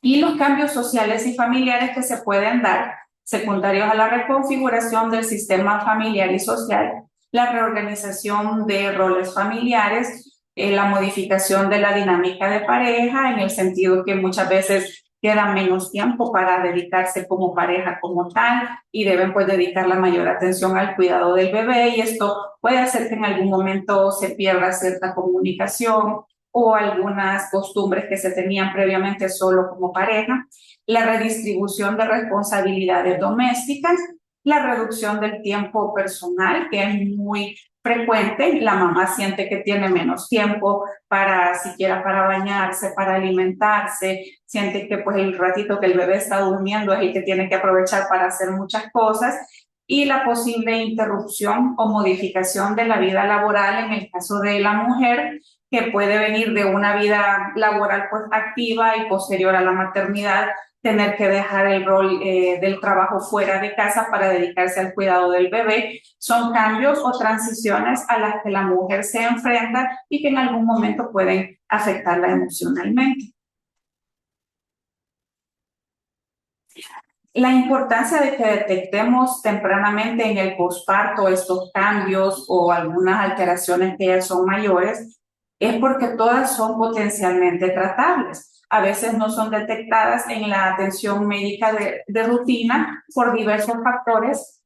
Y los cambios sociales y familiares que se pueden dar, secundarios a la reconfiguración del sistema familiar y social, la reorganización de roles familiares, la modificación de la dinámica de pareja, en el sentido que muchas veces queda menos tiempo para dedicarse como pareja como tal y deben pues dedicar la mayor atención al cuidado del bebé y esto puede hacer que en algún momento se pierda cierta comunicación o algunas costumbres que se tenían previamente solo como pareja, la redistribución de responsabilidades domésticas, la reducción del tiempo personal, que es muy frecuente, la mamá siente que tiene menos tiempo siquiera para bañarse, para alimentarse, siente que pues el ratito que el bebé está durmiendo es el que tiene que aprovechar para hacer muchas cosas, y la posible interrupción o modificación de la vida laboral en el caso de la mujer, que puede venir de una vida laboral pues activa y posterior a la maternidad, tener que dejar el rol del trabajo fuera de casa para dedicarse al cuidado del bebé. Son cambios o transiciones a las que la mujer se enfrenta y que en algún momento pueden afectarla emocionalmente. La importancia de que detectemos tempranamente en el posparto estos cambios o algunas alteraciones que ya son mayores es porque todas son potencialmente tratables. A veces no son detectadas en la atención médica de rutina por diversos factores,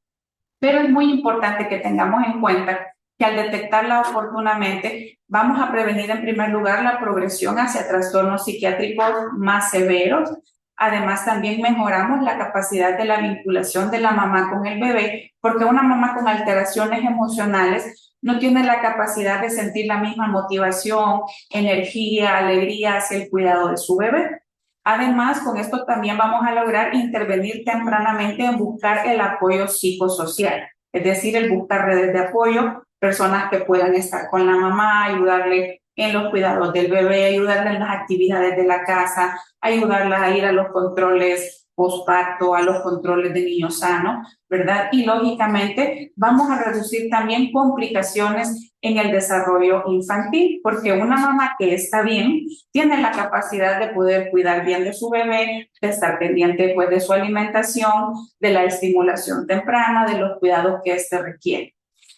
pero es muy importante que tengamos en cuenta que al detectarla oportunamente vamos a prevenir en primer lugar la progresión hacia trastornos psiquiátricos más severos. Además, también mejoramos la capacidad de la vinculación de la mamá con el bebé, porque una mamá con alteraciones emocionales no tiene la capacidad de sentir la misma motivación, energía, alegría hacia el cuidado de su bebé. Además, con esto también vamos a lograr intervenir tempranamente en buscar el apoyo psicosocial, es decir, el buscar redes de apoyo, personas que puedan estar con la mamá, ayudarle en los cuidados del bebé, ayudarle en las actividades de la casa, ayudarla a ir a los controles posparto, a los controles de niño sano, ¿verdad? Y lógicamente vamos a reducir también complicaciones en el desarrollo infantil, porque una mamá que está bien tiene la capacidad de poder cuidar bien de su bebé, de estar pendiente pues de su alimentación, de la estimulación temprana, de los cuidados que éste requiere.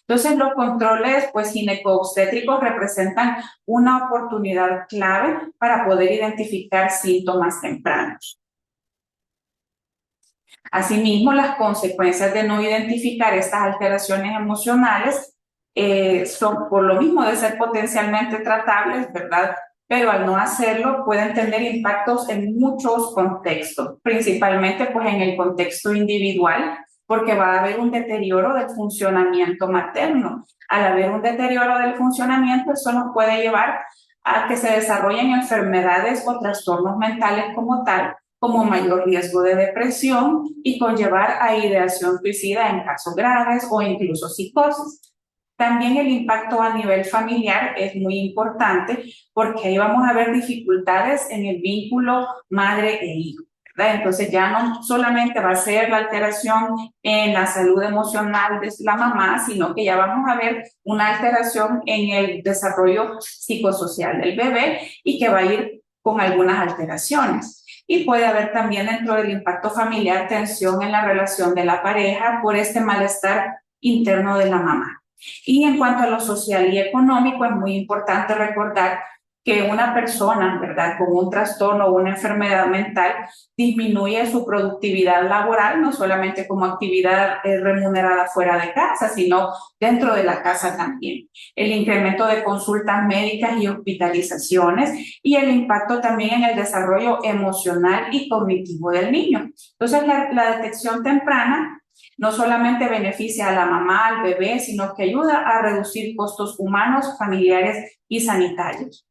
Entonces, los controles pues, gineco-obstétricos representan una oportunidad clave para poder identificar síntomas tempranos. Asimismo, las consecuencias de no identificar estas alteraciones emocionales son por lo mismo de ser potencialmente tratables, ¿verdad? Pero al no hacerlo pueden tener impactos en muchos contextos, principalmente pues en el contexto individual, porque va a haber un deterioro del funcionamiento materno. Al haber un deterioro del funcionamiento, eso nos puede llevar a que se desarrollen enfermedades o trastornos mentales como tal, como mayor riesgo de depresión y conllevar a ideación suicida en casos graves o incluso psicosis. También el impacto a nivel familiar es muy importante porque ahí vamos a ver dificultades en el vínculo madre e hijo, ¿verdad? Entonces ya no solamente va a ser la alteración en la salud emocional de la mamá, sino que ya vamos a ver una alteración en el desarrollo psicosocial del bebé y que va a ir con algunas alteraciones. Y puede haber también dentro del impacto familiar tensión en la relación de la pareja por este malestar interno de la mamá. Y en cuanto a lo social y económico, es muy importante recordar que una persona, ¿verdad?, con un trastorno o una enfermedad mental disminuye su productividad laboral, no solamente como actividad remunerada fuera de casa, sino dentro de la casa también. El incremento de consultas médicas y hospitalizaciones y el impacto también en el desarrollo emocional y cognitivo del niño. Entonces, la detección temprana no solamente beneficia a la mamá, al bebé, sino que ayuda a reducir costos humanos, familiares y sanitarios.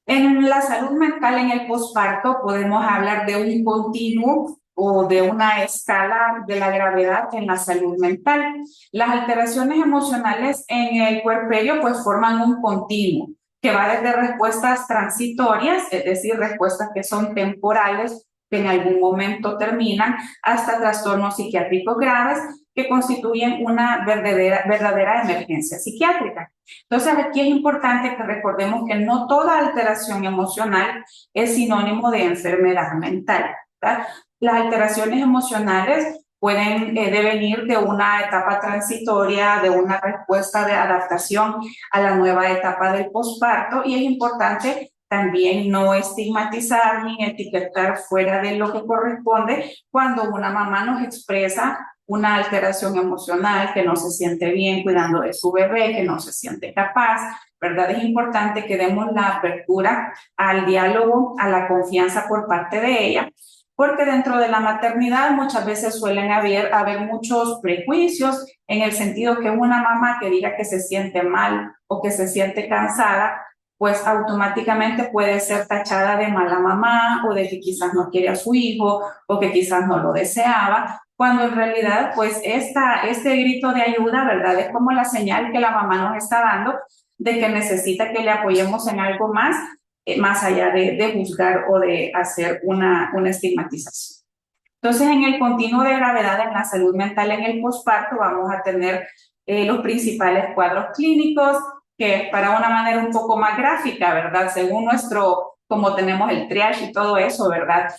En la salud mental en el posparto podemos hablar de un continuo o de una escala de la gravedad en la salud mental. Las alteraciones emocionales en el puerperio pues forman un continuo que va desde respuestas transitorias, es decir, respuestas que son temporales, que en algún momento terminan, hasta trastornos psiquiátricos graves que constituyen una verdadera emergencia psiquiátrica. Entonces, aquí es importante que recordemos que no toda alteración emocional es sinónimo de enfermedad mental, ¿verdad? Las alteraciones emocionales pueden devenir de una etapa transitoria, de una respuesta de adaptación a la nueva etapa del posparto, y es importante también no estigmatizar ni etiquetar fuera de lo que corresponde cuando una mamá nos expresa una alteración emocional, que no se siente bien cuidando de su bebé, que no se siente capaz, ¿verdad? Es importante que demos la apertura al diálogo, a la confianza por parte de ella, porque dentro de la maternidad muchas veces suelen haber muchos prejuicios en el sentido que una mamá que diga que se siente mal o que se siente cansada, pues automáticamente puede ser tachada de mala mamá o de que quizás no quiere a su hijo o que quizás no lo deseaba, cuando en realidad pues este grito de ayuda, ¿verdad?, es como la señal que la mamá nos está dando de que necesita que le apoyemos en algo más, más allá de juzgar o de hacer una estigmatización. Entonces, en el continuo de gravedad en la salud mental en el posparto vamos a tener los principales cuadros clínicos, que para una manera un poco más gráfica, ¿verdad? Según como tenemos el triage y todo eso, ¿verdad?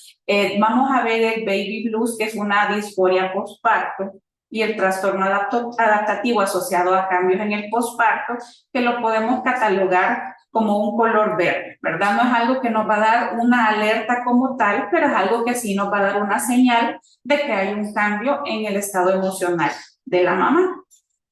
Vamos a ver el baby blues, que es una disforia posparto, y el trastorno adaptativo asociado a cambios en el posparto, que lo podemos catalogar como un color verde, ¿verdad? No es algo que nos va a dar una alerta como tal, pero es algo que sí nos va a dar una señal de que hay un cambio en el estado emocional de la mamá.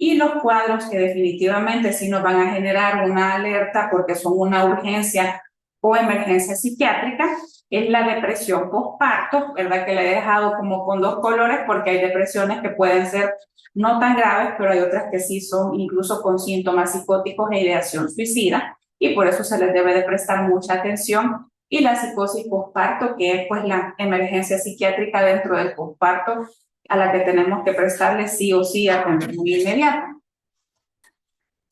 Y los cuadros que definitivamente sí nos van a generar una alerta porque son una urgencia o emergencia psiquiátrica, es la depresión postparto, ¿verdad? Que la he dejado como con dos colores porque hay depresiones que pueden ser no tan graves, pero hay otras que sí son incluso con síntomas psicóticos e ideación suicida, y por eso se les debe de prestar mucha atención. Y la psicosis postparto, que es pues la emergencia psiquiátrica dentro del postparto, a la que tenemos que prestarle sí o sí atención muy inmediata.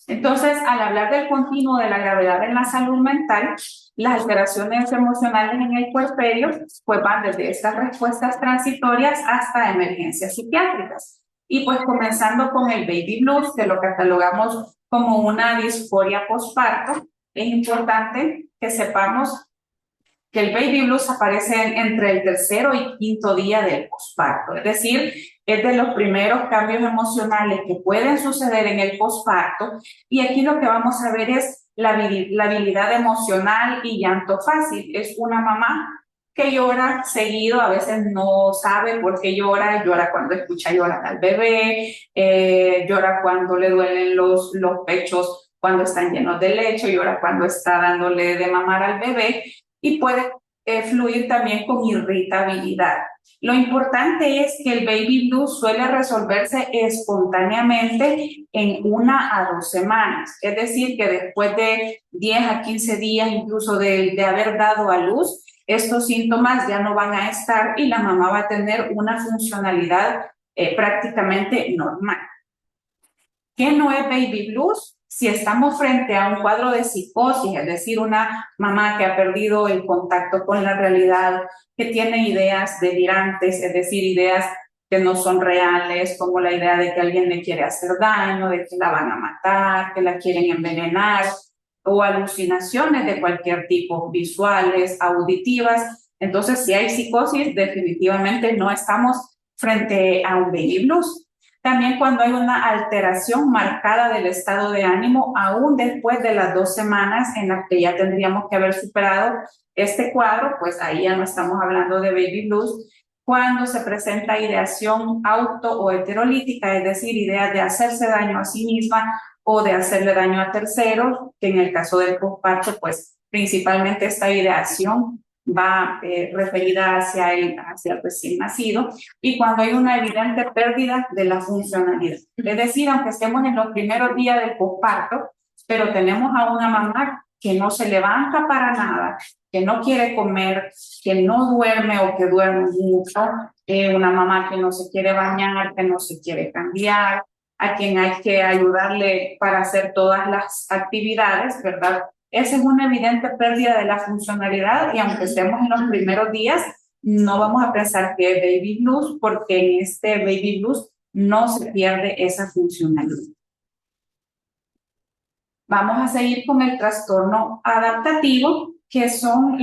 Entonces, al hablar del continuo de la gravedad en la salud mental, las alteraciones emocionales en el puerperio pues van desde estas respuestas transitorias hasta emergencias psiquiátricas. Y pues comenzando con el baby blues, que lo catalogamos como una disforia postparto, es importante que sepamos que el baby blues aparece entre el tercero y quinto día del posparto, es decir, es de los primeros cambios emocionales que pueden suceder en el posparto, y aquí lo que vamos a ver es la habilidad emocional y llanto fácil. Es una mamá que llora seguido, a veces no sabe por qué llora cuando escucha llorar al bebé, llora cuando le duelen los pechos cuando están llenos de leche, llora cuando está dándole de mamar al bebé, y puede fluir también con irritabilidad. Lo importante es que el baby blues suele resolverse espontáneamente en 1 a 2 semanas, es decir, que después de 10 a 15 días incluso de haber dado a luz, estos síntomas ya no van a estar y la mamá va a tener una funcionalidad prácticamente normal. ¿Qué no es baby blues? Si estamos frente a un cuadro de psicosis, es decir, una mamá que ha perdido el contacto con la realidad, que tiene ideas delirantes, es decir, ideas que no son reales, como la idea de que alguien le quiere hacer daño, de que la van a matar, que la quieren envenenar, o alucinaciones de cualquier tipo, visuales, auditivas. Entonces, si hay psicosis, definitivamente no estamos frente a un baby blues. También cuando hay una alteración marcada del estado de ánimo, aún después de las 2 semanas en las que ya tendríamos que haber superado este cuadro, pues ahí ya no estamos hablando de baby blues. Cuando se presenta ideación auto o heterolítica, es decir, ideas de hacerse daño a sí misma o de hacerle daño a terceros, que en el caso del posparto, pues principalmente esta ideación va referida hacia el recién nacido, y cuando hay una evidente pérdida de la funcionalidad. Es decir, aunque estemos en los primeros días del posparto, pero tenemos a una mamá que no se levanta para nada, que no quiere comer, que no duerme o que duerme mucho, una mamá que no se quiere bañar, que no se quiere cambiar, a quien hay que ayudarle para hacer todas las actividades, ¿verdad? Esa es una evidente pérdida de la funcionalidad, y aunque estemos en los primeros días, no vamos a pensar que es baby blues, porque en este baby blues no se pierde esa funcionalidad. Vamos a seguir con el trastorno adaptativo, que son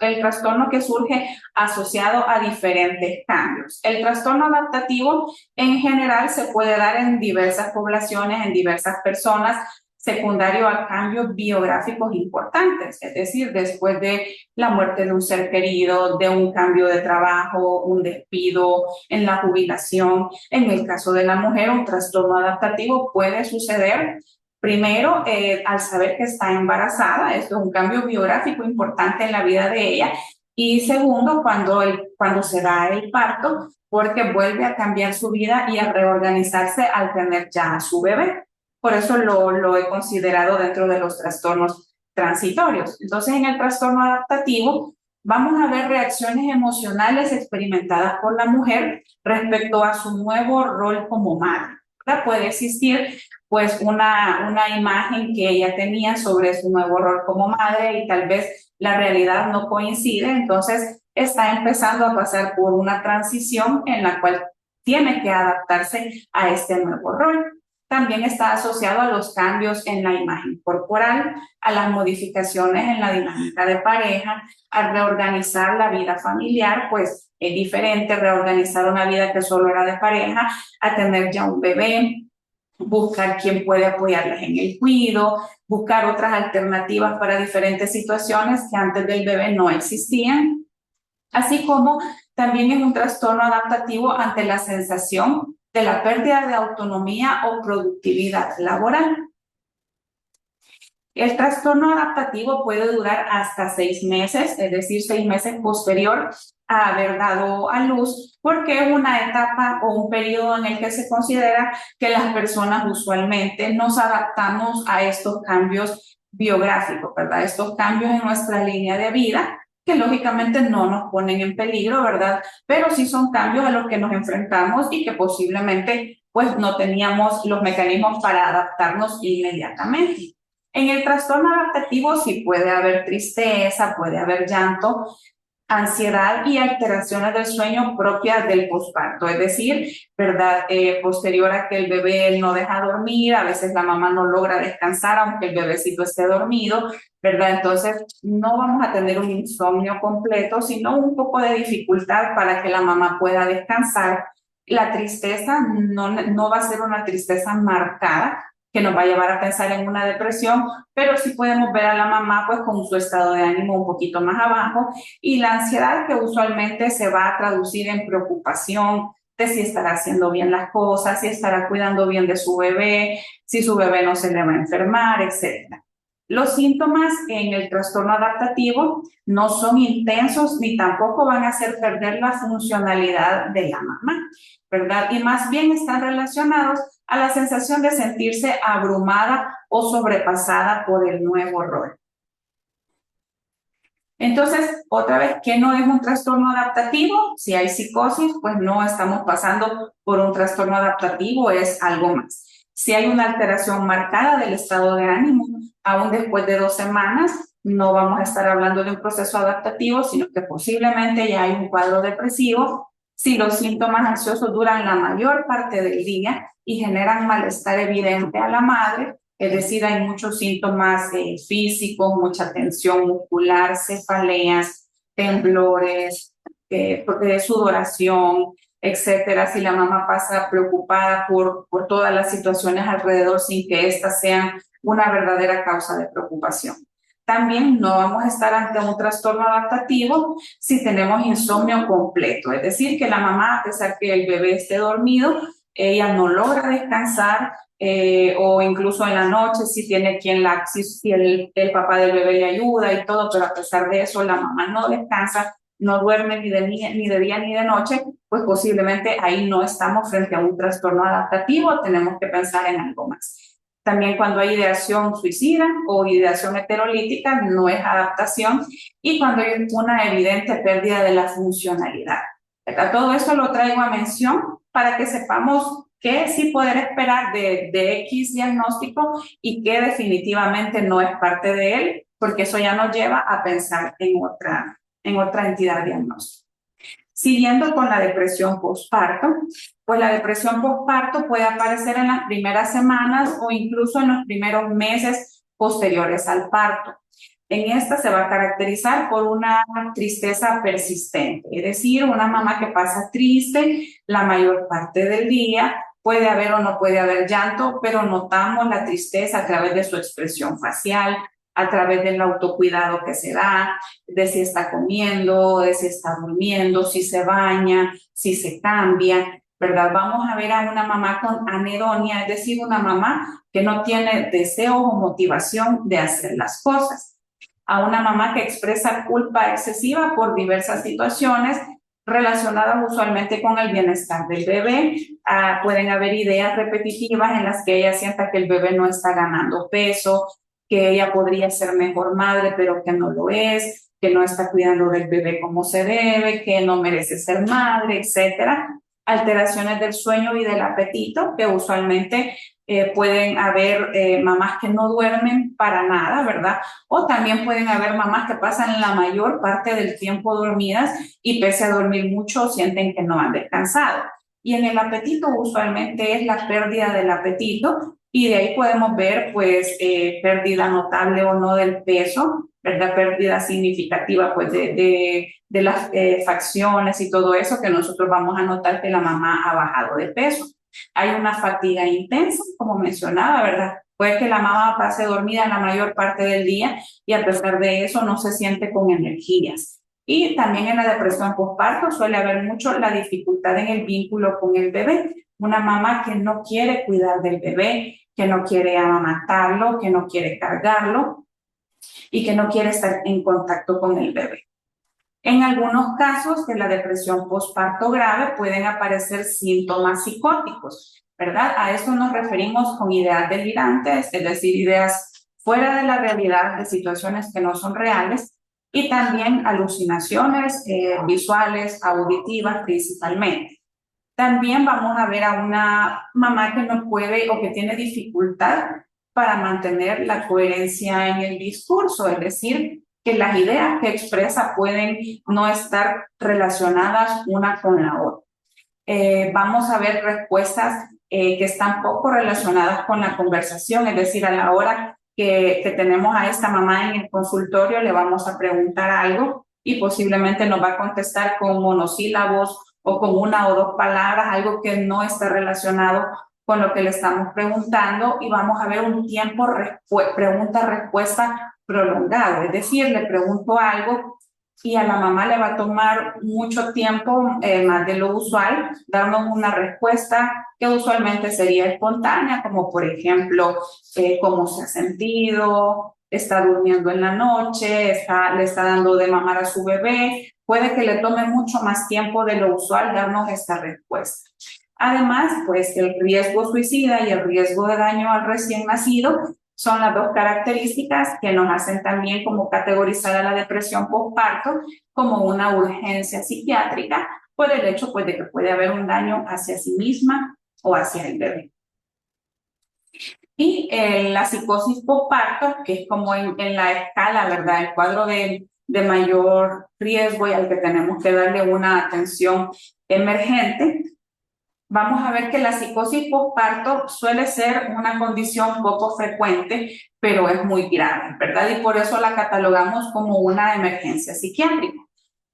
el trastorno que surge asociado a diferentes cambios. El trastorno adaptativo en general se puede dar en diversas poblaciones, en diversas personas, secundario a cambios biográficos importantes, es decir, después de la muerte de un ser querido, de un cambio de trabajo, un despido, en la jubilación. En el caso de la mujer, un trastorno adaptativo puede suceder primero al saber que está embarazada. Esto es un cambio biográfico importante en la vida de ella, y segundo, cuando se da el parto, porque vuelve a cambiar su vida y a reorganizarse al tener ya a su bebé. Por eso lo he considerado dentro de los trastornos transitorios. Entonces, en el trastorno adaptativo vamos a ver reacciones emocionales experimentadas por la mujer respecto a su nuevo rol como madre. Puede existir pues una imagen que ella tenía sobre su nuevo rol como madre, y tal vez la realidad no coincide. Entonces está empezando a pasar por una transición en la cual tiene que adaptarse a este nuevo rol. También está asociado a los cambios en la imagen corporal, a las modificaciones en la dinámica de pareja, a reorganizar la vida familiar, pues es diferente reorganizar una vida que solo era de pareja a tener ya un bebé, buscar quién puede apoyarles en el cuidado, buscar otras alternativas para diferentes situaciones que antes del bebé no existían, así como también es un trastorno adaptativo ante la sensación de la pérdida de autonomía o productividad laboral. El trastorno adaptativo puede durar hasta 6 meses, es decir, 6 meses posterior a haber dado a luz, porque es una etapa o un periodo en el que se considera que las personas usualmente nos adaptamos a estos cambios biográficos, ¿verdad? Estos cambios en nuestra línea de vida, que lógicamente no nos ponen en peligro, ¿verdad? Pero sí son cambios a los que nos enfrentamos y que posiblemente pues no teníamos los mecanismos para adaptarnos inmediatamente. En el trastorno adaptativo sí puede haber tristeza, puede haber llanto, ansiedad y alteraciones del sueño propias del posparto, es decir, ¿verdad? Posterior a que el bebé no deja dormir, a veces la mamá no logra descansar aunque el bebecito esté dormido, ¿verdad? Entonces no vamos a tener un insomnio completo, sino un poco de dificultad para que la mamá pueda descansar. La tristeza no va a ser una tristeza marcada que nos va a llevar a pensar en una depresión, pero sí podemos ver a la mamá pues con su estado de ánimo un poquito más abajo, y la ansiedad, que usualmente se va a traducir en preocupación de si estará haciendo bien las cosas, si estará cuidando bien de su bebé, si su bebé no se le va a enfermar, etc. Los síntomas en el trastorno adaptativo no son intensos ni tampoco van a hacer perder la funcionalidad de la mamá, ¿verdad? Y más bien están relacionados a la sensación de sentirse abrumada o sobrepasada por el nuevo rol. Entonces, otra vez, ¿qué no es un trastorno adaptativo? Si hay psicosis, pues no estamos pasando por un trastorno adaptativo, es algo más. Si hay una alteración marcada del estado de ánimo, aún después de 2 semanas, no vamos a estar hablando de un proceso adaptativo, sino que posiblemente ya hay un cuadro depresivo. Si los síntomas ansiosos duran la mayor parte del día y generan malestar evidente a la madre, es decir, hay muchos síntomas físicos, mucha tensión muscular, cefaleas, temblores, sudoración, etcétera. Si la mamá pasa preocupada por todas las situaciones alrededor sin que éstas sean una verdadera causa de preocupación. También no vamos a estar ante un trastorno adaptativo si tenemos insomnio completo, es decir, que la mamá, a pesar que el bebé esté dormido, ella no logra descansar, o incluso en la noche si tiene si el papá del bebé le ayuda y todo, pero a pesar de eso la mamá no descansa, no duerme ni de día ni de noche, pues posiblemente ahí no estamos frente a un trastorno adaptativo, tenemos que pensar en algo más. También cuando hay ideación suicida o ideación heterolítica no es adaptación, y cuando hay una evidente pérdida de la funcionalidad, ¿verdad? Todo eso lo traigo a mención para que sepamos qué sí poder esperar de X diagnóstico y qué definitivamente no es parte de él, porque eso ya nos lleva a pensar en otra entidad diagnóstica. Siguiendo con la depresión postparto, pues la depresión postparto puede aparecer en las primeras semanas o incluso en los primeros meses posteriores al parto. En esta se va a caracterizar por una tristeza persistente, es decir, una mamá que pasa triste la mayor parte del día. Puede haber o no puede haber llanto, pero notamos la tristeza a través de su expresión facial, a través del autocuidado que se da, de si está comiendo, de si está durmiendo, si se baña, si se cambia, ¿verdad? Vamos a ver a una mamá con anedonia, es decir, una mamá que no tiene deseo o motivación de hacer las cosas. A una mamá que expresa culpa excesiva por diversas situaciones relacionadas usualmente con el bienestar del bebé. Pueden haber ideas repetitivas en las que ella sienta que el bebé no está ganando peso, que ella podría ser mejor madre, pero que no lo es, que no está cuidando del bebé como se debe, que no merece ser madre, etcétera. Alteraciones del sueño y del apetito, que usualmente pueden haber mamás que no duermen para nada, ¿verdad? O también pueden haber mamás que pasan la mayor parte del tiempo dormidas y pese a dormir mucho sienten que no han descansado. Y en el apetito usualmente es la pérdida del apetito, y de ahí podemos ver pues pérdida notable o no del peso, ¿verdad? Pérdida significativa pues de las facciones y todo eso, que nosotros vamos a notar que la mamá ha bajado de peso. Hay una fatiga intensa, como mencionaba, ¿verdad? Puede que la mamá pase dormida la mayor parte del día y a pesar de eso no se siente con energías. Y también en la depresión postparto suele haber mucho la dificultad en el vínculo con el bebé. Una mamá que no quiere cuidar del bebé, que no quiere amamantarlo, que no quiere cargarlo y que no quiere estar en contacto con el bebé. En algunos casos de la depresión postparto grave pueden aparecer síntomas psicóticos, ¿verdad? A eso nos referimos con ideas delirantes, es decir, ideas fuera de la realidad, de situaciones que no son reales, y también alucinaciones visuales, auditivas principalmente. También vamos a ver a una mamá que no puede o que tiene dificultad para mantener la coherencia en el discurso, es decir, que las ideas que expresa pueden no estar relacionadas una con la otra. Vamos a ver respuestas que están poco relacionadas con la conversación, es decir, a la hora que tenemos a esta mamá en el consultorio, le vamos a preguntar algo y posiblemente nos va a contestar con monosílabos o con una o dos palabras, algo que no está relacionado con lo que le estamos preguntando, y vamos a ver un tiempo pregunta-respuesta prolongado, es decir, le pregunto algo y a la mamá le va a tomar mucho tiempo, más de lo usual, darnos una respuesta que usualmente sería espontánea, como por ejemplo, cómo se ha sentido, está durmiendo en la noche, le está dando de mamar a su bebé. Puede que le tome mucho más tiempo de lo usual darnos esta respuesta. Además, pues el riesgo suicida y el riesgo de daño al recién nacido son las dos características que nos hacen también como categorizar a la depresión postparto como una urgencia psiquiátrica por el hecho pues de que puede haber un daño hacia sí misma o hacia el bebé. Y la psicosis postparto, que es como en la escala, ¿verdad? El cuadro de mayor riesgo y al que tenemos que darle una atención emergente. Vamos a ver que la psicosis postparto suele ser una condición poco frecuente, pero es muy grave, ¿verdad? Y por eso la catalogamos como una emergencia psiquiátrica.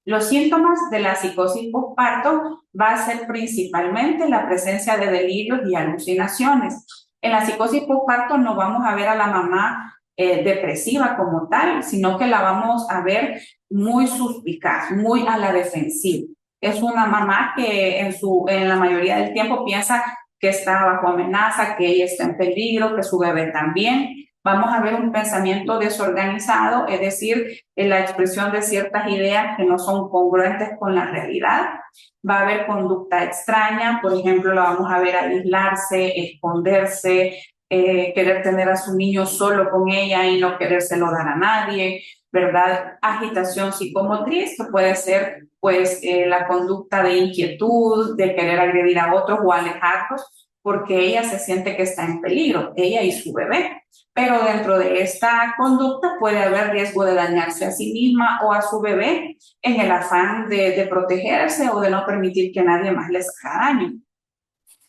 Los síntomas de la psicosis postparto va a ser principalmente la presencia de delirios y alucinaciones. En la psicosis postparto no vamos a ver a la mamá depresiva como tal, sino que la vamos a ver muy suspicaz, muy a la defensiva. Es una mamá que en la mayoría del tiempo piensa que está bajo amenaza, que ella está en peligro, que su bebé también. Vamos a ver un pensamiento desorganizado, es decir, la expresión de ciertas ideas que no son congruentes con la realidad. Va a haber conducta extraña, por ejemplo, la vamos a ver aislarse, esconderse, querer tener a su niño solo con ella y no querérselo dar a nadie, ¿verdad? Agitación psicomotriz, que puede ser pues la conducta de inquietud, de querer agredir a otros o alejarlos, porque ella se siente que está en peligro, ella y su bebé. Pero dentro de esta conducta puede haber riesgo de dañarse a sí misma o a su bebé en el afán de protegerse o de no permitir que nadie más les haga daño.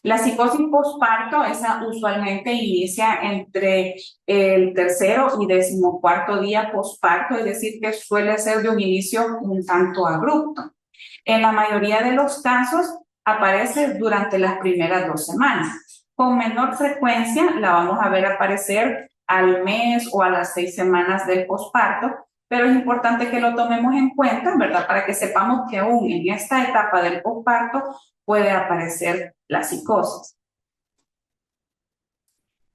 La psicosis postparto, esa usualmente inicia entre el tercero y 14º día postparto, es decir, que suele ser de un inicio un tanto abrupto. En la mayoría de los casos aparece durante las primeras 2 semanas. Con menor frecuencia la vamos a ver aparecer al mes o a las 6 semanas del posparto, pero es importante que lo tomemos en cuenta, ¿verdad? Para que sepamos que aún en esta etapa del posparto puede aparecer la psicosis.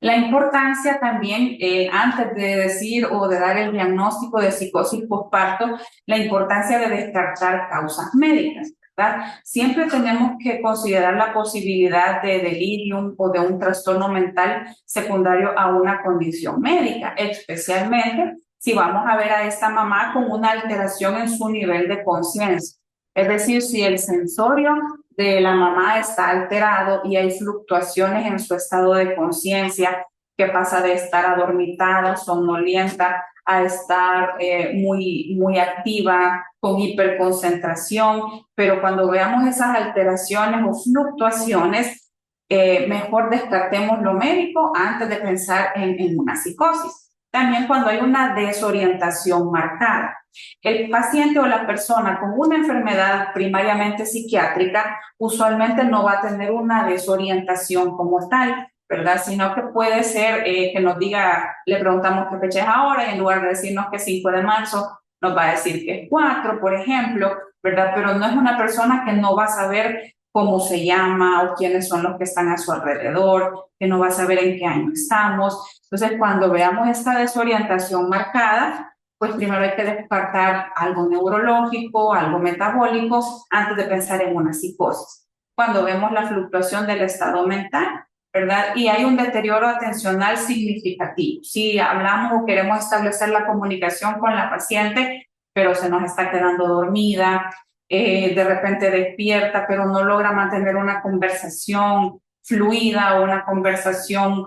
La importancia también, antes de decir o de dar el diagnóstico de psicosis postparto, la importancia de descartar causas médicas, ¿verdad? Siempre tenemos que considerar la posibilidad de delirium o de un trastorno mental secundario a una condición médica, especialmente si vamos a ver a esta mamá con una alteración en su nivel de conciencia. Es decir, si el sensorio de la mamá está alterado y hay fluctuaciones en su estado de conciencia, que pasa de estar adormitada, somnolienta, a estar muy activa, con hiperconcentración, pero cuando veamos esas alteraciones o fluctuaciones, mejor descartemos lo médico antes de pensar en una psicosis. También cuando hay una desorientación marcada. El paciente o la persona con una enfermedad primariamente psiquiátrica usualmente no va a tener una desorientación como tal, ¿verdad? Sino que puede ser que nos diga, le preguntamos qué fecha es ahora y en lugar de decirnos que 5 de marzo, nos va a decir que es 4, por ejemplo, ¿verdad? Pero no es una persona que no va a saber cómo se llama o quiénes son los que están a su alrededor, que no va a saber en qué año estamos. Entonces, cuando veamos esta desorientación marcada, pues primero hay que descartar algo neurológico, algo metabólico, antes de pensar en una psicosis. Cuando vemos la fluctuación del estado mental, ¿verdad? Y hay un deterioro atencional significativo. Si hablamos o queremos establecer la comunicación con la paciente, pero se nos está quedando dormida, de repente despierta, pero no logra mantener una conversación fluida o una conversación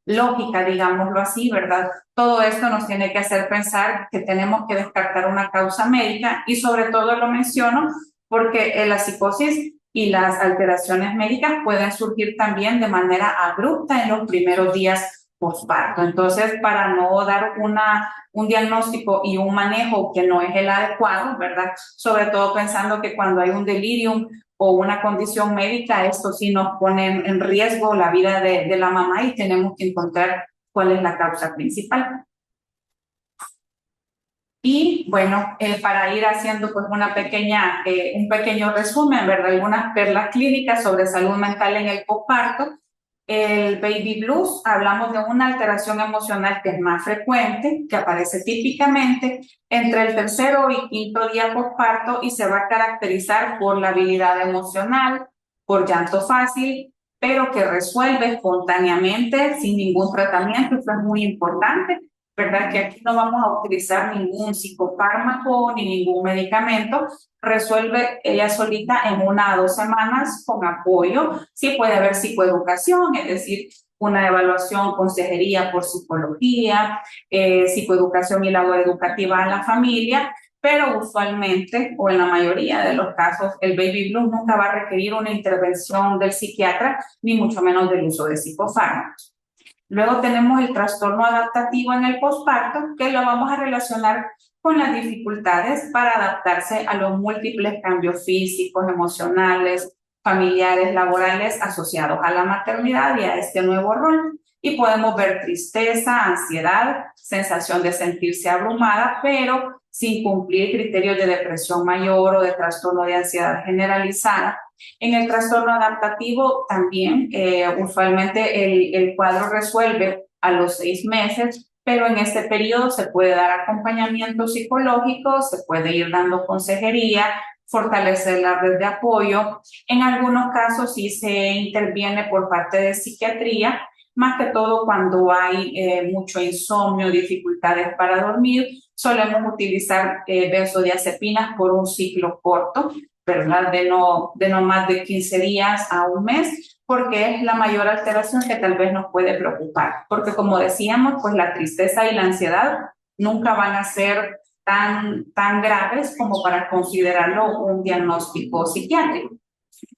lógica, digámoslo así, ¿verdad? Todo esto nos tiene que hacer pensar que tenemos que descartar una causa médica y sobre todo lo menciono porque la psicosis y las alteraciones médicas pueden surgir también de manera abrupta en los primeros días postparto. Entonces, para no dar un diagnóstico y un manejo que no es el adecuado, ¿verdad? Sobre todo pensando que cuando hay un delirium o una condición médica, esto sí nos pone en riesgo la vida de la mamá y tenemos que encontrar cuál es la causa principal. Y bueno, para ir haciendo pues un pequeño resumen, ¿verdad? Algunas perlas clínicas sobre salud mental en el posparto. El baby blues, hablamos de una alteración emocional que es más frecuente, que aparece típicamente entre el tercero y 5.º día posparto y se va a caracterizar por la habilidad emocional, por llanto fácil, pero que resuelve espontáneamente sin ningún tratamiento. Esto es muy importante, ¿verdad? Que aquí no vamos a utilizar ningún psicofármaco ni ningún medicamento, resuelve ella solita en 1 a 2 semanas con apoyo. Sí puede haber psicoeducación, es decir, una evaluación, consejería por psicología, psicoeducación y labor educativa en la familia, pero usualmente, o en la mayoría de los casos, el baby blues nunca va a requerir una intervención del psiquiatra, ni mucho menos del uso de psicofármacos. Luego tenemos el trastorno adaptativo en el posparto, que lo vamos a relacionar con las dificultades para adaptarse a los múltiples cambios físicos, emocionales, familiares, laborales asociados a la maternidad y a este nuevo rol. Y podemos ver tristeza, ansiedad, sensación de sentirse abrumada, pero sin cumplir criterios de depresión mayor o de trastorno de ansiedad generalizada. En el trastorno adaptativo también, usualmente el cuadro resuelve a los 6 meses, pero en este periodo se puede dar acompañamiento psicológico, se puede ir dando consejería, fortalecer la red de apoyo. En algunos casos sí se interviene por parte de psiquiatría, más que todo cuando hay mucho insomnio, dificultades para dormir. Solemos utilizar benzodiazepinas por un ciclo corto, ¿verdad? De no más de 15 días a un mes, porque es la mayor alteración que tal vez nos puede preocupar. Porque como decíamos, pues la tristeza y la ansiedad nunca van a ser tan graves como para considerarlo un diagnóstico psiquiátrico.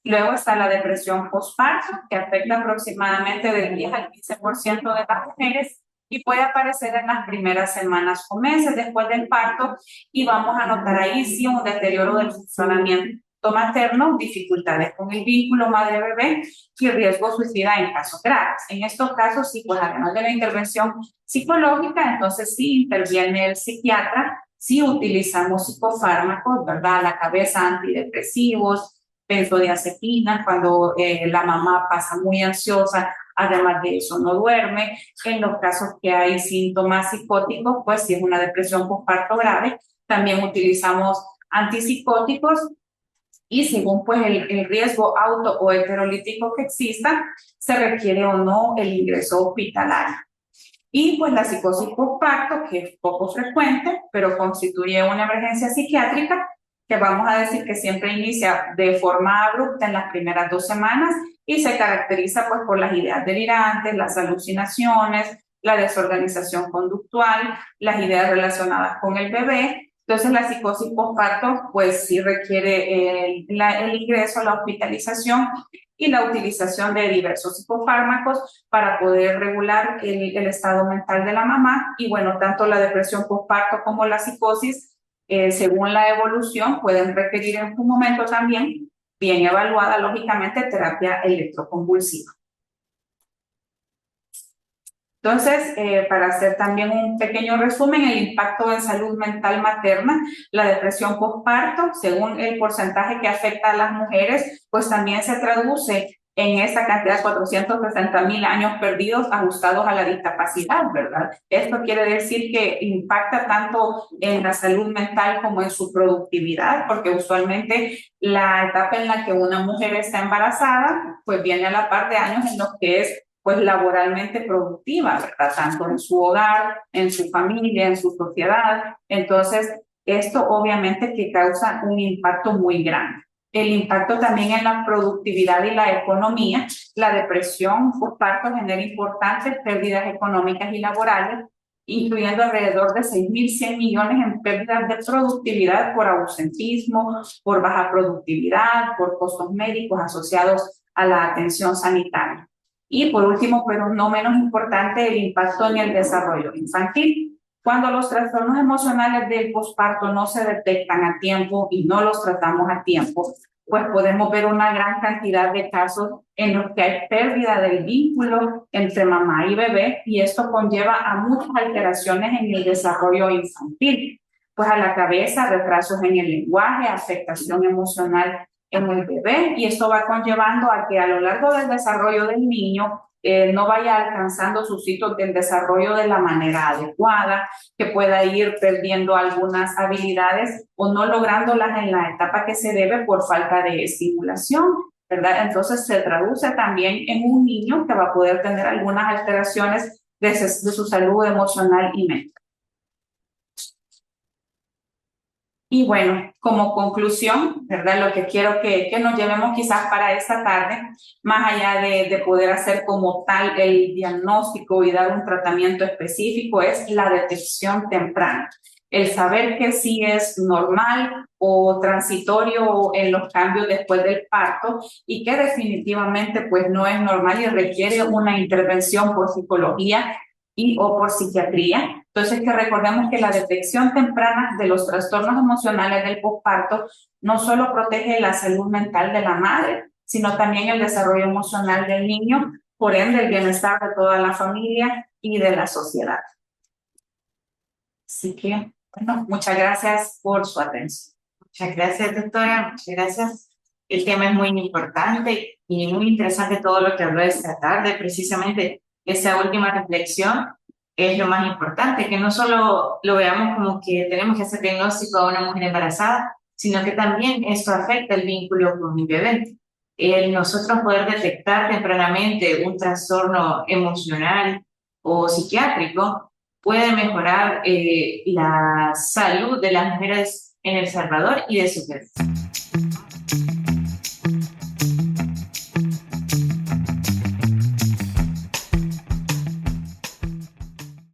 Luego está la depresión postparto, que afecta aproximadamente del 10 al 15% de las mujeres y puede aparecer en las primeras semanas o meses después del parto, y vamos a notar ahí sí un deterioro del funcionamiento materno, dificultades con el vínculo madre-bebé y riesgo suicida en casos graves. En estos casos sí, pues además de la intervención psicológica, entonces sí interviene el psiquiatra, sí utilizamos psicofármacos, ¿verdad? A la cabeza, antidepresivos, benzodiazepinas cuando la mamá pasa muy ansiosa, además de eso no duerme. En los casos que hay síntomas psicóticos, pues si es una depresión postparto grave, también utilizamos antipsicóticos, y según pues el riesgo auto o heterolítico que exista, se requiere o no el ingreso hospitalario. Y pues la psicosis postparto, que es poco frecuente, pero constituye una emergencia psiquiátrica, que vamos a decir que siempre inicia de forma abrupta en las primeras 2 semanas y se caracteriza pues por las ideas delirantes, las alucinaciones, la desorganización conductual, las ideas relacionadas con el bebé. Entonces la psicosis postparto pues sí requiere el ingreso, la hospitalización y la utilización de diversos psicofármacos para poder regular el estado mental de la mamá. Y bueno, tanto la depresión postparto como la psicosis, según la evolución, pueden requerir en un momento también, bien evaluada lógicamente, terapia electroconvulsiva. Entonces, para hacer también un pequeño resumen, el impacto en salud mental materna, la depresión postparto, según el porcentaje que afecta a las mujeres, pues también se traduce en esa cantidad de 460,000 años perdidos ajustados a la discapacidad, ¿verdad? Esto quiere decir que impacta tanto en la salud mental como en su productividad, porque usualmente la etapa en la que una mujer está embarazada, pues viene a la par de años en los que es pues laboralmente productiva, ¿verdad? Tanto en su hogar, en su familia, en su sociedad. Entonces, esto obviamente que causa un impacto muy grande. El impacto también en la productividad y la economía. La depresión postparto genera importantes pérdidas económicas y laborales, incluyendo alrededor de 6.100 millones en pérdidas de productividad por ausentismo, por baja productividad, por costos médicos asociados a la atención sanitaria. Y por último, pero no menos importante, el impacto en el desarrollo infantil. Cuando los trastornos emocionales del posparto no se detectan a tiempo y no los tratamos a tiempo, pues podemos ver una gran cantidad de casos en los que hay pérdida del vínculo entre mamá y bebé, y esto conlleva a muchas alteraciones en el desarrollo infantil. Pues a la cabeza, retrasos en el lenguaje, afectación emocional en el bebé, y esto va conllevando a que a lo largo del desarrollo del niño no vaya alcanzando sus hitos del desarrollo de la manera adecuada, que pueda ir perdiendo algunas habilidades o no lográndolas en la etapa que se debe por falta de estimulación, ¿verdad? Entonces se traduce también en un niño que va a poder tener algunas alteraciones de su salud emocional y mental. Y bueno, como conclusión, ¿verdad? Lo que quiero que nos llevemos quizás para esta tarde, más allá de poder hacer como tal el diagnóstico y dar un tratamiento específico, es la detección temprana. El saber que sí es normal o transitorio en los cambios después del parto y que definitivamente pues no es normal y requiere una intervención por psicología y o por psiquiatría. Entonces, que recordemos que la detección temprana de los trastornos emocionales del posparto no solo protege la salud mental de la madre, sino también el desarrollo emocional del niño, por ende el bienestar de toda la familia y de la sociedad. Así que, bueno, muchas gracias por su atención. Muchas gracias, doctora. Muchas gracias. El tema es muy importante y muy interesante todo lo que habló esta tarde. Precisamente esa última reflexión es lo más importante, que no solo lo veamos como que tenemos que hacer diagnóstico a una mujer embarazada, sino que también esto afecta el vínculo con mi bebé. El nosotros poder detectar tempranamente un trastorno emocional o psiquiátrico puede mejorar la salud de las mujeres en El Salvador y de sus bebés.